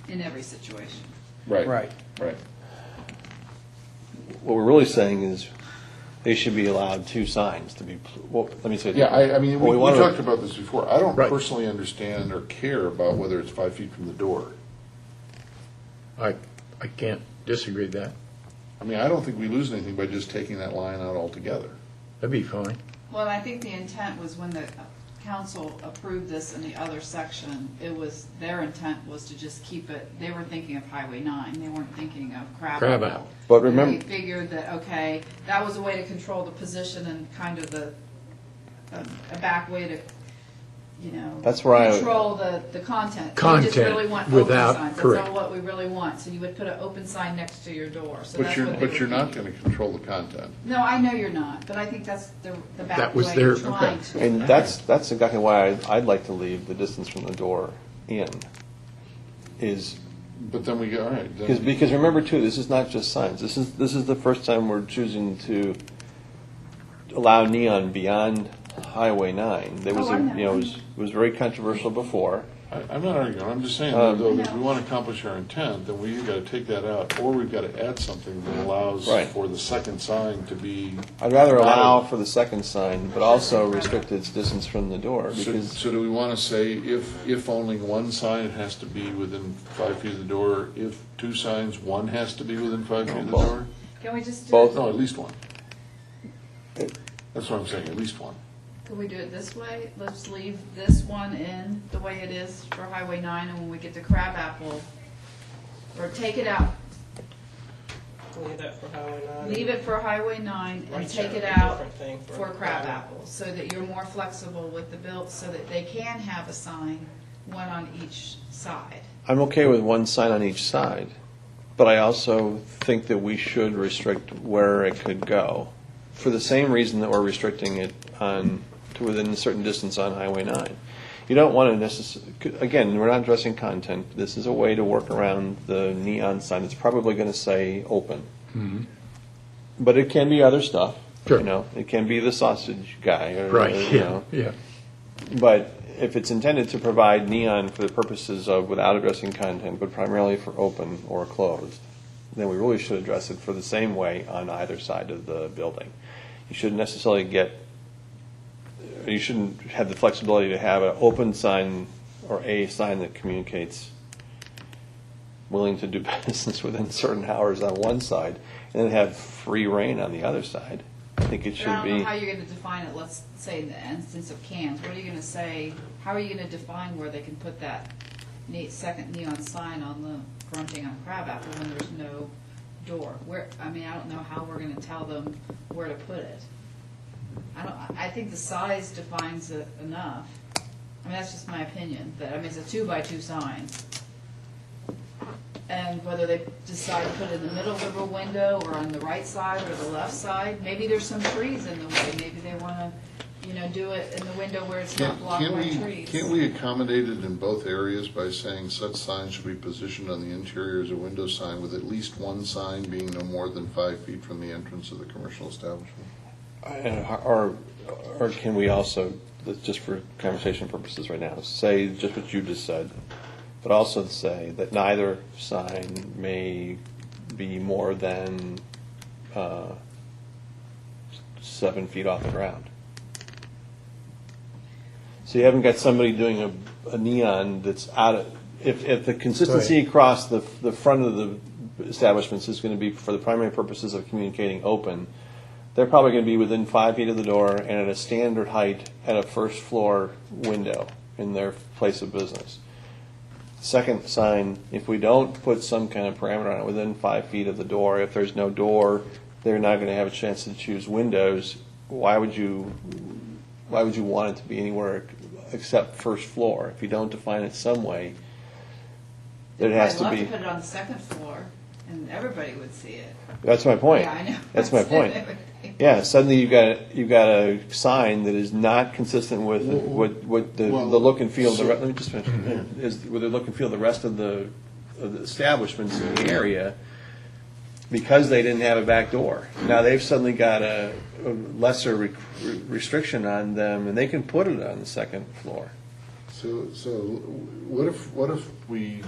In every situation. Right. Right. What we're really saying is they should be allowed 2 signs to be, well, let me say it. Yeah, I mean, What we wanted- talked about this before. I don't Right. personally understand or care about whether it's 5 feet from the door. I can't disagree with that. I mean, I don't think we lose anything by just taking that line out altogether. That'd be fine. Well, I think the intent was when the council approved this in the other section, their intent was to just keep it, they were thinking of Highway 9, they weren't thinking of Crabapple. Crabapple. But remember- They figured that, okay, that was a way to control the position and kind of a back way to, That's where I- control the content. We Content just really want open without- signs, correct. that's all what we really want, so you would put an open sign next to your door, so But that's you're, what they but were you're not thinking. going to control the content. No, I know you're not, but I think that's the back That was way their- of trying okay. to. And that's exactly why I'd like to leave the distance from the door in, is, But then we go, all right. then- because remember too, this is not just signs, this is the first time we're choosing to allow neon beyond Highway 9. There was Oh, I know. it was very controversial before. I'm not arguing, I'm just saying, though, that if we want to accomplish our intent, then we've got to take that out, or we've got to add something that allows Right. for the second sign to be. I'd rather allow for the second sign, but also restrict its distance from the door, So because, so do we want to say if only one sign has to be within 5 feet of the door, if 2 signs, one has to be within 5 feet of the both. door? Can we just do? Both. No, at least one. That's what I'm saying, at least one. Could we do it this way? Let's leave this one in the way it is for Highway 9, and when we get to Crabapple, or take it out, Leave that for Highway 9. leave it for Highway 9 and Right, take yeah, it a out different thing for Crabapple, so that you're more flexible with the build, so that they can have a sign, one on each side. I'm okay with one sign on each side, but I also think that we should restrict where it could go, for the same reason that we're restricting it to within a certain distance on Highway 9. You don't want to necessarily, again, we're not addressing content. This is a way to work around the neon sign. It's probably going to say open. But it can be other stuff. Sure. You know, it can be the sausage guy. Or, Right, you know. yeah. But if it's intended to provide neon for the purposes of without addressing content, but primarily for open or closed, then we really should address it for the same way on either side of the building. You shouldn't necessarily you shouldn't have the flexibility to have an open sign or a sign that communicates willing to do business within certain hours on one side, and then have free reign on the other side. I think it But should I don't know be. how you're going to define it. Let's say in the instance of cans, what are you going to say, how are you going to define where they can put that second neon sign on the grunting on Crabapple when there's no door? I don't know how we're going to tell them where to put it. I think the size defines it enough. I mean, that's just my opinion, but it's a 2x2 sign. And whether they decide to put it in the middle of the window or on the right side or the left side, maybe there's some trees in the way. Maybe they want to, do it in the window where it's not blocked by trees. Can't we accommodate it in both areas by saying such signs should be positioned on the interior as a window sign with at least one sign being no more than 5 feet from the entrance of the commercial establishment? Or can we also, just for conversation purposes right now, say just what you just said, but also say that neither sign may be more than 7 feet off the ground. So you haven't got somebody doing a neon that's out of, if the consistency across the front of the establishments is going to be for the primary purposes of communicating open, they're probably going to be within 5 feet of the door and at a standard height at a first floor window in their place of business. Second sign, if we don't put some kind of parameter on it within 5 feet of the door, if there's no door, they're not going to have a chance to choose windows. Why would you want it to be anywhere except first floor? If you don't define it some way, it has to I'd be. love to put it on the second floor, and everybody would see it. That's my point. Yeah, I know. That's my point. Yeah, suddenly you've got a sign that is not consistent with what the look and feel. Let me just finish. Is with the look and feel of the rest of the establishments in the area, because they didn't have a back door. Now they've suddenly got a lesser restriction on them, and they can put it on the second floor. So what if we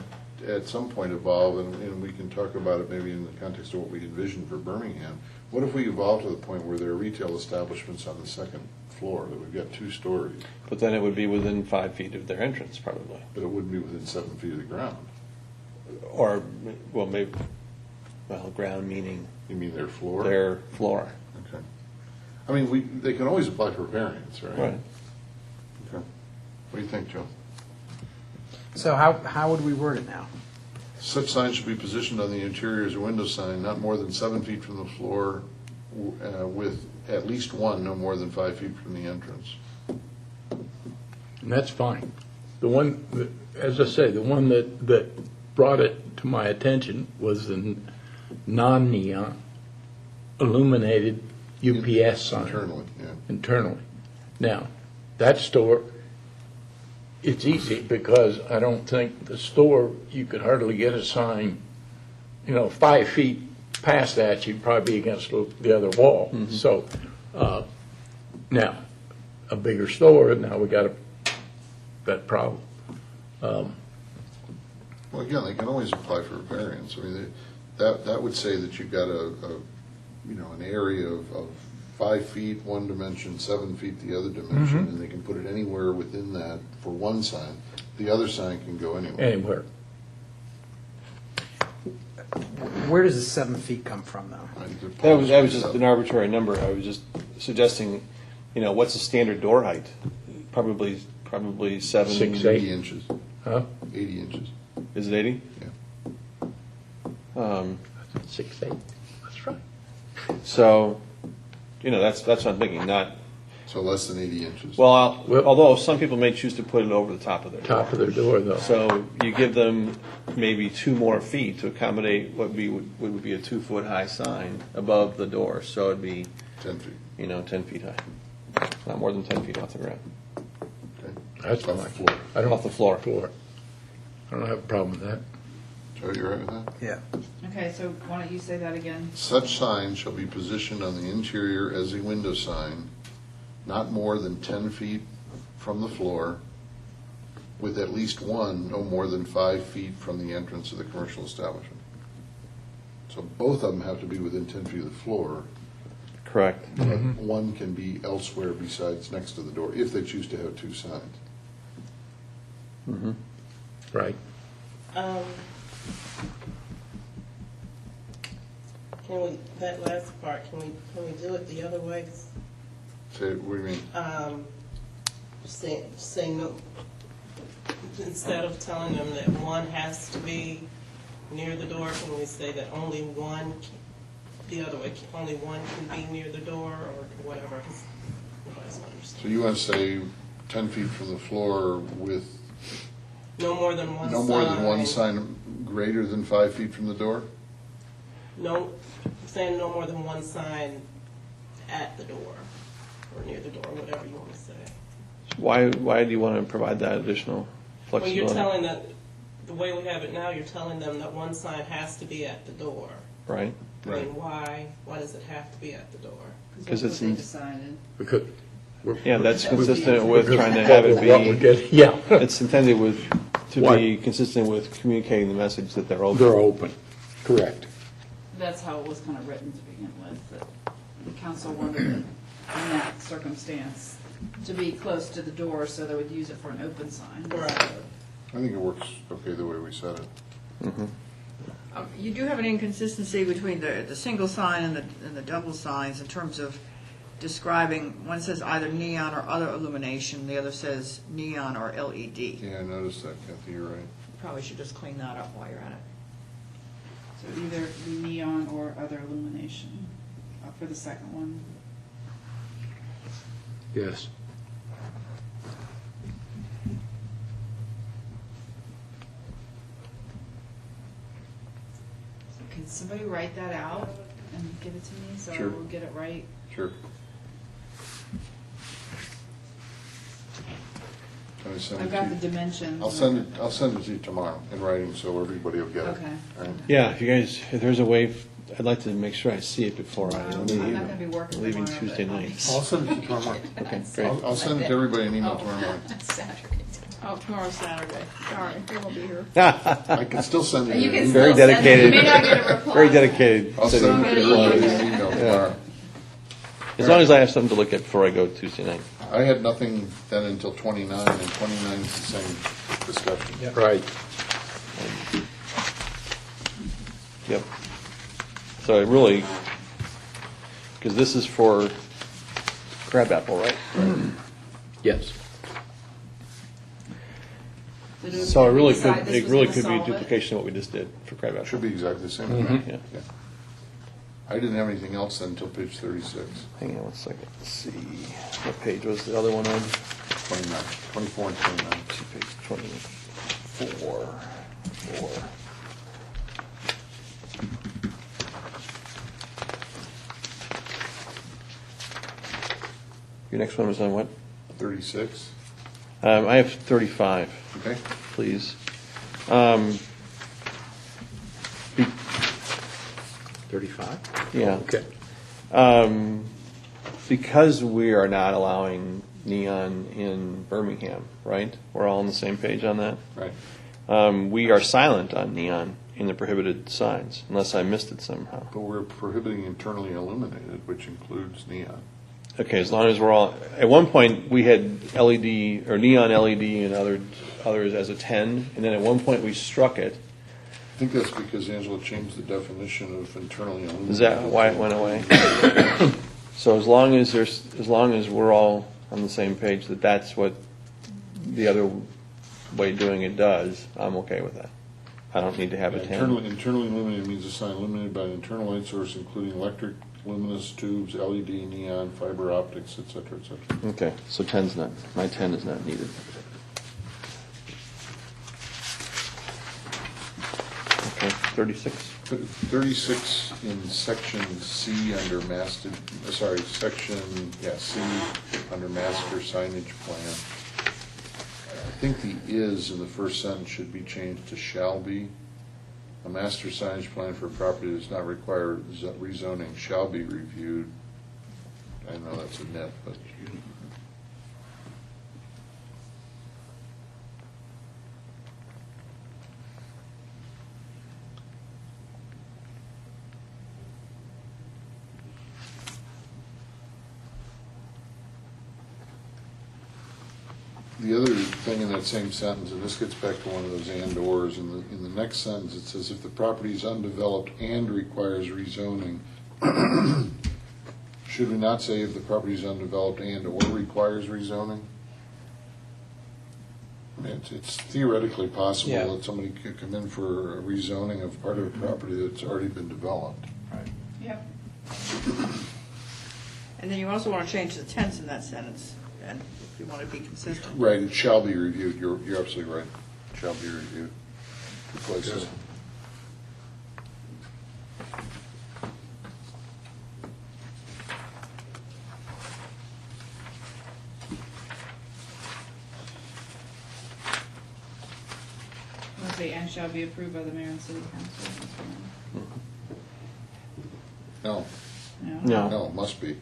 at some point evolve, and we can talk about it maybe in the context of what we envision for Birmingham, what if we evolve to the point where there are retail establishments on the second floor, that we've got 2 stories, But then it would be within 5 feet of their entrance, probably. but it wouldn't be within 7 feet of the ground? Or, ground meaning You mean their floor? their floor. Okay. I mean, they can always apply for variance, right? Right. Okay. What do you think, Joe? So how would we word it now? Such signs should be positioned on the interior as a window sign, not more than 7 feet from the floor, with at least one no more than 5 feet from the entrance. And that's fine. The one, as I say, the one that brought it to my attention was the non-neon illuminated UPS sign. Internally, yeah. Internally. Now, that store, it's easy because I don't think the store, you could hardly get a sign, 5 feet past that, you'd probably be against the other wall. Mm-hmm. So, now, a bigger store, now we got that problem. Well, again, they can always apply for a variance. I mean, that would say that you've got an area of 5 feet one dimension, 7 feet the other dimension, and they can put it anywhere within that for one sign. The other sign can go anywhere. Anywhere. Where does the 7 feet come from, though? That was just an arbitrary number. I was just suggesting, what's the standard door height? Probably 7. 6, 8. 80 inches. Huh? 80 inches. Is it 80? Yeah. 6, 8. That's right. So, that's what I'm thinking, not, So less than 80 inches. well, Well- although some people may choose to put it over the top of their door. Top of their door, though. So you give them maybe 2 more feet to accommodate what would be a 2-foot-high sign above the door. So it'd be, 10 feet. 10 feet high. Not more than 10 feet off the ground. Okay. That's Off fine. the floor. I don't Off the floor. I don't have a problem with that. Joe, you all right with that? Yeah. Okay, so why don't you say that again? Such sign shall be positioned on the interior as a window sign, not more than 10 feet from the floor, with at least one no more than 5 feet from the entrance of the commercial establishment. So both of them have to be within 10 feet of the floor, Correct. but one can be elsewhere besides next to the door, if they choose to have 2 signs. Right. Can we, that last part, can we do it the other way? Say, what do you mean? Say no, instead of telling them that one has to be near the door, can we say that only one, the other way, only one can be near the door or whatever? 'Cause nobody's gonna understand. So you want to say 10 feet from the floor with No more than one sign. no more than one sign greater than 5 feet from the door? No, saying no more than one sign at the door or near the door, whatever you want to say. Why do you want to provide that additional Well, you're flexibility? telling that, the way we have it now, you're telling them that one sign has to be at the door. Right? I mean, why does it have to be at the door? Because that's it's what they in- decided. Because we're. Yeah, that's That would be- consistent with trying to have it What we're be, getting- Yeah, it's intended to Why? be consistent with communicating the message that they're open. they're open. Correct. That's how it was kind of written to begin with, that the council wanted it in that circumstance to be close to the door, so they would use it for an open sign. Right. I think it works okay the way we said it. You do have an inconsistency between the single sign and the double signs in terms of describing, one says either neon or other illumination, the other says neon or LED. Yeah, I noticed that, Kathy, you're right. Probably should just clean that up while you're at it. So either neon or other illumination for the second one. Yes. So can somebody write that out and give it to me so Sure. we'll get it right? Sure. Can I send it I've to got the you? dimensions. I'll send it to you tomorrow in writing so everybody will get it. Okay. All right? Yeah, if there's a way, I'd like to make sure I see it before I I'm leave. not gonna be working Leaving tomorrow, Tuesday but I'll night. be- I'll send it to you tomorrow morning. Okay, great. I'll send it to everybody in email tomorrow morning. Saturday. Oh, tomorrow's Saturday. Sorry, we won't be here. I can still send it. You can Very still send it. dedicated. You may not get a reply. Very dedicated. I'll send it to everybody in email tomorrow. As long as I have something to look at before I go Tuesday night. I had nothing then until 29, and 29 is the same discussion. Right. Yep. So it really, because this is for Crabapple, right? Yes. So it really Decide could, this it was really gonna could be solve it. duplication of what we just did for Crabapple. Should be exactly the same. Yeah. Yeah. I didn't have anything else then until page 36, Hang on one second. Let's see. What page was the other one on? 29, 24 and 29. See, page 24. Your next one was on what? 36, I have 35, okay? please. 35? Yeah. Okay. Because we are not allowing neon in Birmingham, right? We're all on the same page on that? Right. We are silent on neon in the prohibited signs, unless I missed it somehow. But we're prohibiting internally illuminated, which includes neon. Okay, as long as we're all, at one point, we had LED, or neon LED and others as a 10, and then at one point we struck it. I think that's because Angela changed the definition of internally illuminated. Is that why it went away? So as long as we're all on the same page that that's what the other way of doing it does, I'm okay with that. I don't need to have a 10. Internally illuminated means a sign illuminated by an internal light source, including electric, luminous tubes, LED, neon, fiber optics, et cetera, et cetera. Okay, so 10's not, my 10 is not needed. Okay, 36. 36 in section C under master, section, C under master signage plan. I think the "is" in the first sentence should be changed to "shall be." A master signage plan for a property that does not require rezoning shall be reviewed. I know that's a nit, but the other thing in that same sentence, and this gets back to one of those and/ors, in the next sentence it says, if the property is undeveloped and requires rezoning, should we not say if the property is undeveloped and/or requires rezoning? I mean, it's theoretically possible Yeah. that somebody could come in for a rezoning of part of a property that's already been developed. Yep. And then you also want to change the tense in that sentence, and if you want to be consistent. Right, it shall be reviewed, you're absolutely right, shall be reviewed. Replace it. Let's say, and shall be approved by the mayor and city council. No, No. no, it must be.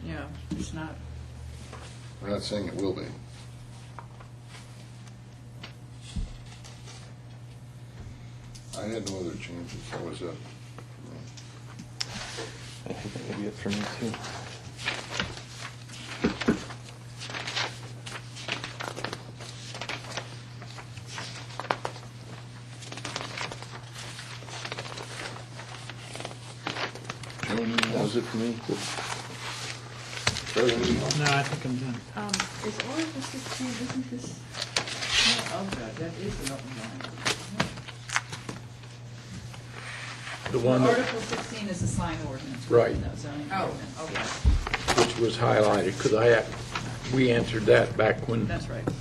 Yeah, it's not. We're not saying it will be. I had no other changes, that was it. I think that may be it for me too. That was it for me. No, I think I'm done. Is Article 16, isn't this? Oh, God, that is an open line. The one that, Article 16 is a sign ordinance. Right. No zoning Oh, ordinance. okay, which was highlighted, because we answered that back when, that's right. Yes,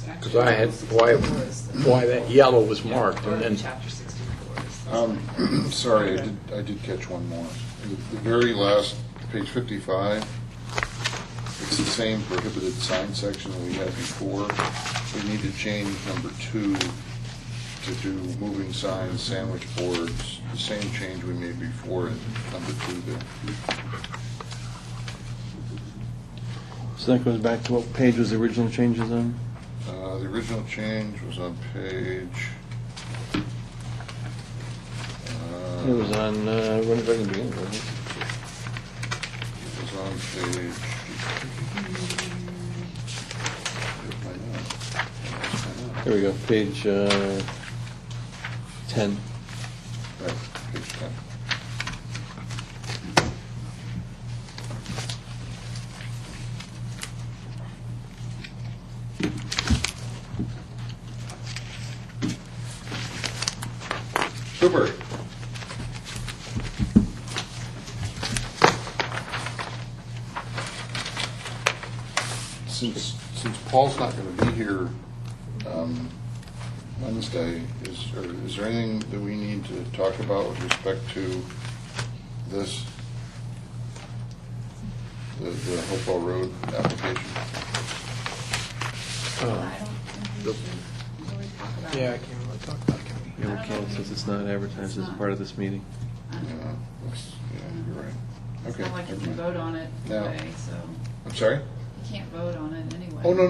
actually, because I had, Article 64 is the- why that yellow was marked, or and then, Chapter 64 is the- Sorry, I did catch one more. The very last, page 55, it's the same prohibited sign section that we had before. We need to change number 2 to do moving signs, sandwich boards, the same change we made before in number 2 there. So that goes back to what page was the original changes on? The original change was on page. It was on, when did I begin? Wasn't it? It was on page. Here we go, page 10. Right, page 10. Super. Since Paul's not going to be here Wednesday, is there anything that we need to talk about with respect to this, the Hopewell Road application? Yeah, I can't really talk about it, can we? Yeah, we can, since it's not advertised as a part of this meeting. Yeah, you're right. It's Okay. not like you can vote on it No. today, so I'm sorry? you can't vote on it anyway. Oh, no,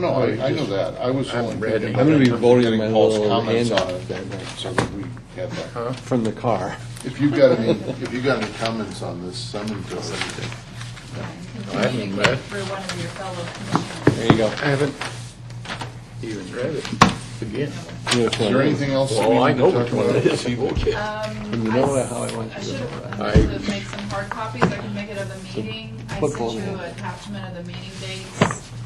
I know that. I was only read thinking. it. I'm gonna be in terms of voting getting my Paul's little comments handout on it, that night. so that we had that. From the car. If you got any comments on this, send them to us. Yeah, you can I haven't communicate read. through one of your fellow commissioners. There you go. I haven't even read it. again. You know which Is one there it anything else that we Well, I need know to talk which one about it this is. evening? Okay. And you know how I want I you should to have know. to make some hard copies, I can make it of the meeting. I put sent both you in. an attachment of the meeting dates,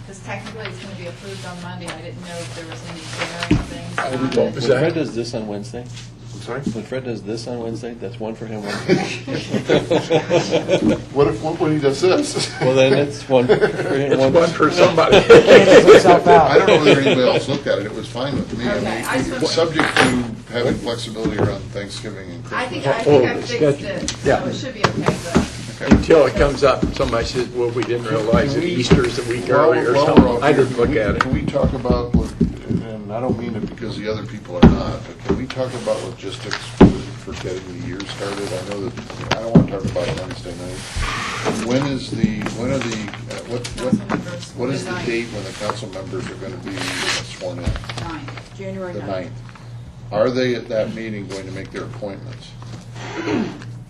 because technically it's gonna be approved on Monday. I didn't know if there was any glaring things on What it. was When that? Fred does this on Wednesday, I'm sorry? when Fred does this on Wednesday, that's one for him, one for me. What when he does this? Well, then it's one for him, It's one for somebody. Cancels itself out. I don't know whether anybody else looked at it. It was fine with me. I Okay, I mean, just- it's subject to having flexibility around Thanksgiving and I Christmas. think I Oh, fixed schedule. it, so Yeah. it should be okay, but. Until it comes up, somebody says, well, we didn't realize that Easter's a week While- earlier or while we're something. off I here, didn't look at Can it. we talk about, and I don't mean it because the other people are not, but can we talk about logistics for getting the year started? I know that, I don't want to talk about it Wednesday night. When are the, Council members what is the will be date when the council members are going to be sworn in? 9. January The 9th. 9th. Are they at that meeting going to make their appointments?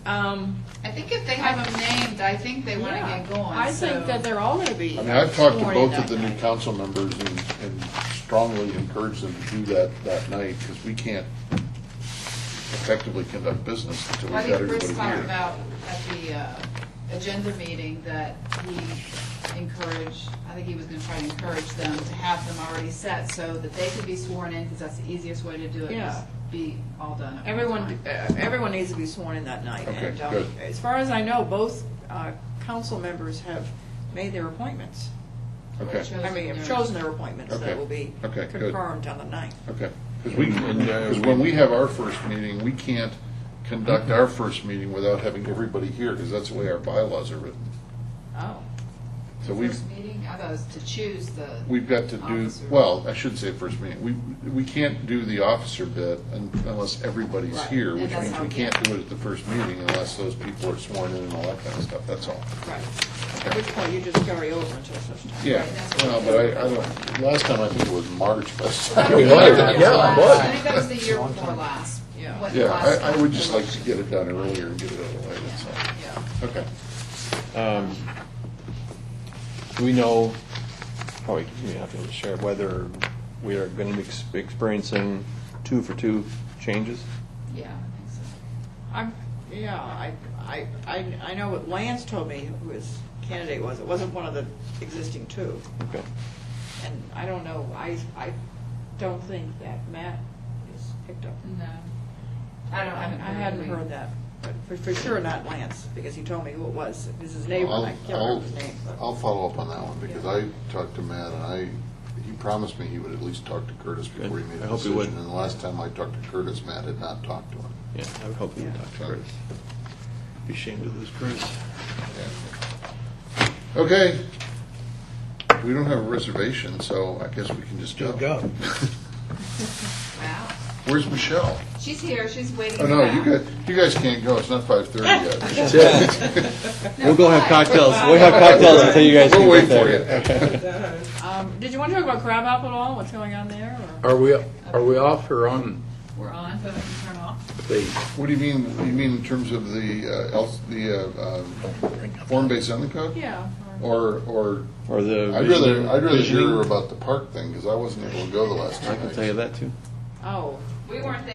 I think if they have them named, I think they want to Yeah. get going. I think so- that they're all going to be. I mean, I've talked to sworn in both that of the new night. council members and strongly encourage them to do that night, because we can't effectively conduct business until I we've got think Chris everybody talked here. about at the agenda meeting that he encouraged, I think he was going to try to encourage them to have them already set so that they could be sworn in, because that's the easiest way to do it, Yeah. is be all done at one Everyone, time. everyone needs to be sworn in that night. Okay, And, good. as far as I know, both council members have made their appointments. Okay, I mean, have chosen their appointments Okay. that will be Okay, good. confirmed on the 9th. okay. Because when we have our first meeting, we can't conduct our first meeting without having everybody here, because that's the way our bylaws are written. Oh. So we've, First meeting, I thought it was to choose the. we've got to do, Officer. well, I shouldn't say first meeting. We can't do the officer bit unless everybody's Right. here, And which that's means how we we can't get- do it at the first meeting unless those people are sworn in and all that kind of stuff, that's all. Right. At which point you just carry over until such time. Yeah, That's well, what- but I don't, last time I think it was March, but. That was the It year was, before yeah, it last. was. I think that was the year before last. Yeah. What the Yeah, last I would just like to election. get it done earlier and get it out of the way, that's all. Yeah. Okay. Do we know, probably you have to share, whether we are going to be experiencing 2-for-2 changes? Yeah, I think so. I know what Lance told me who his candidate was. It wasn't one of the existing two. Okay. And I don't know, I don't think that Matt is picked up. No. I haven't I hadn't any. heard that, but for sure not Lance, because he told me who it was. It was his neighbor, and I can't remember his name. but- I'll follow up on that one, because I talked to Matt, and he promised me he would at least talk to Curtis before he made I a hope he decision. would. And the last time I talked to Curtis, Matt had not talked to him. Yeah, I would hope you would talk to Curtis. Be ashamed to lose Curtis. Yeah. Okay. We don't have a reservation, so I guess we can just go. Go. Wow. Where's Michelle? She's here, she's waiting. Oh, no, back. you guys can't go, it's not 5:30 yet. That's it. We'll go have cocktails. We'll have cocktails until you guys We'll can wait get for there. you. Did you want to talk about Crab Apple at all? What's going on there? Or? Are we off or on We're on, so we can turn off. the, What do you mean? You mean in terms of the form-based zoning code? Yeah. Or Or the. I'd rather visioning. hear about the park thing, because I wasn't able to go the last I time. can tell you that too. Oh, We weren't there.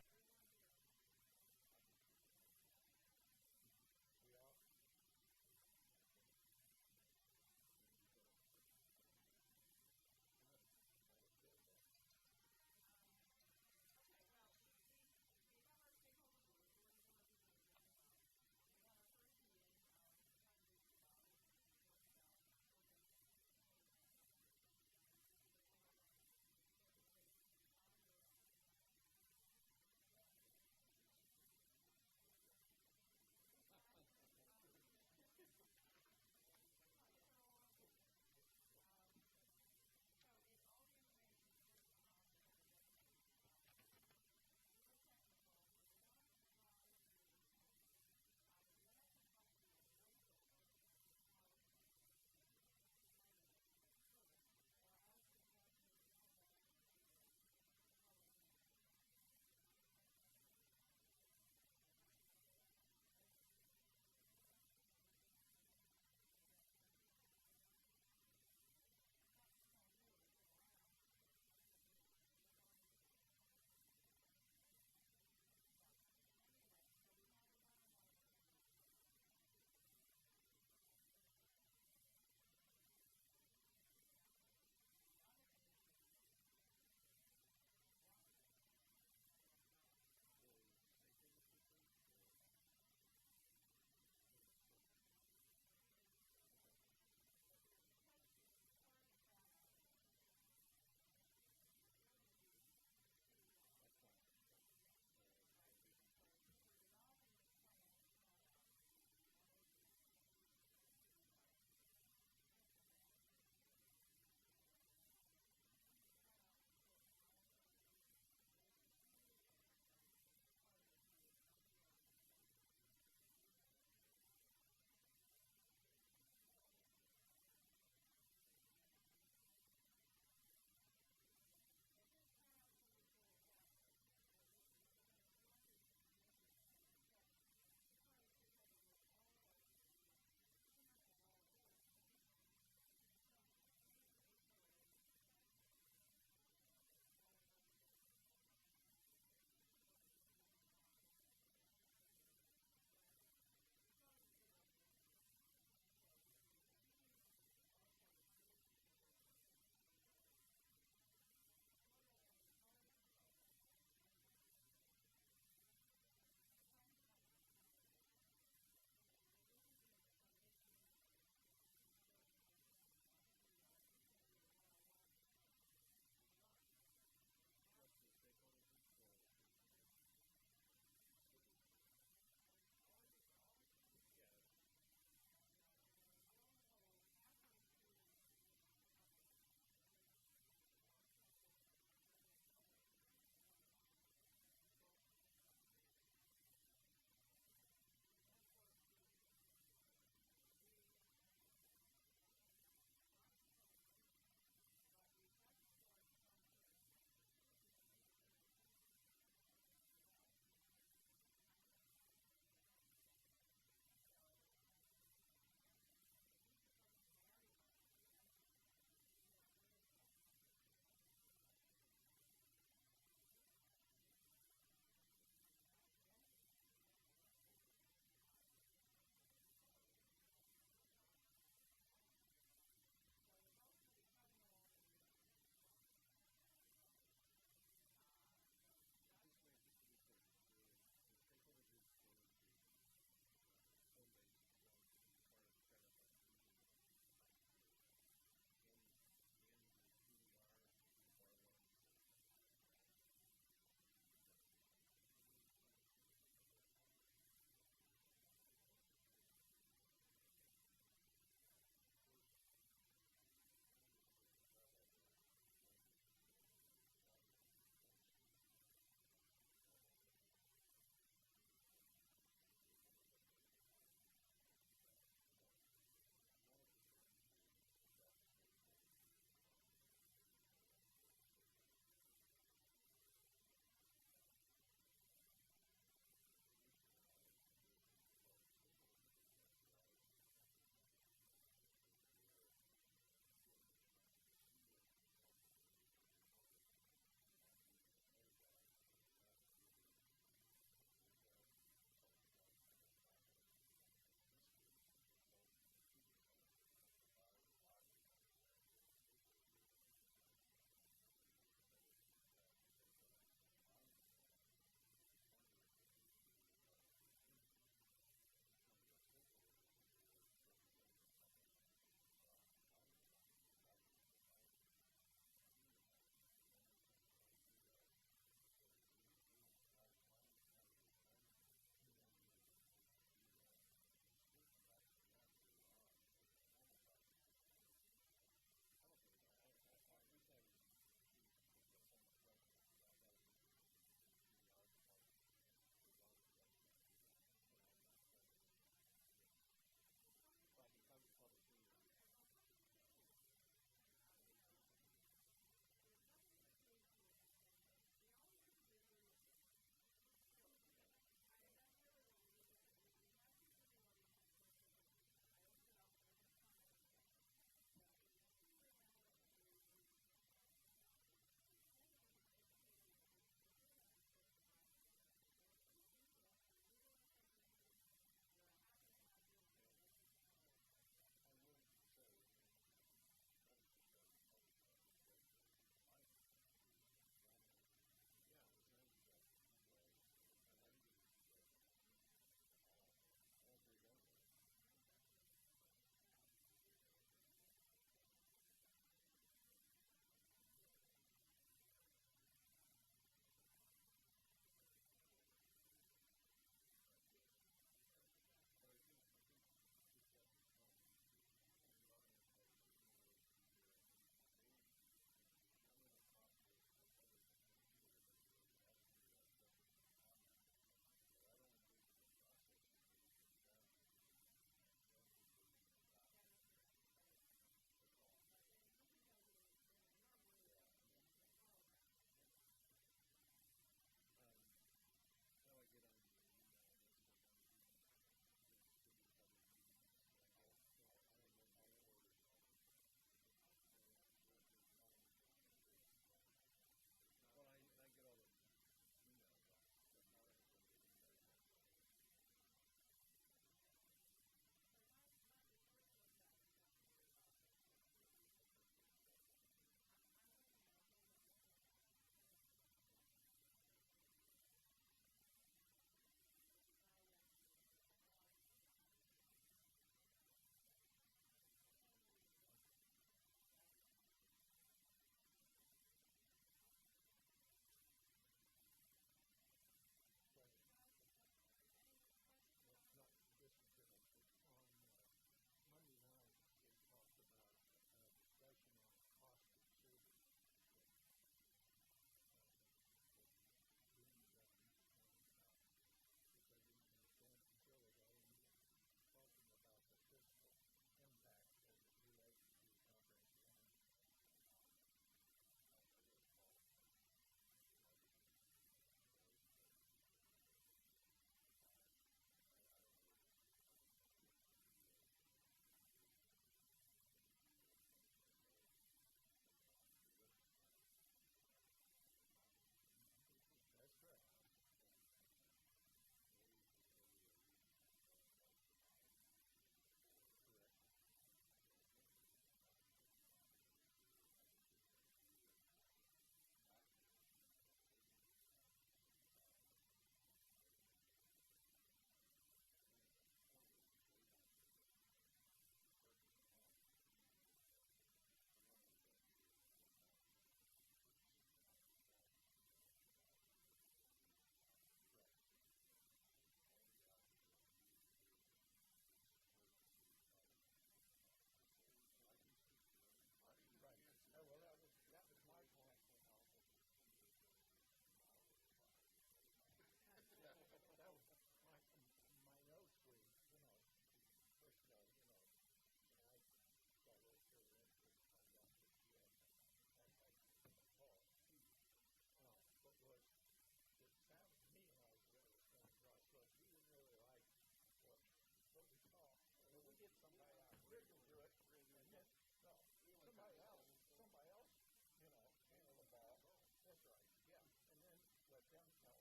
downtown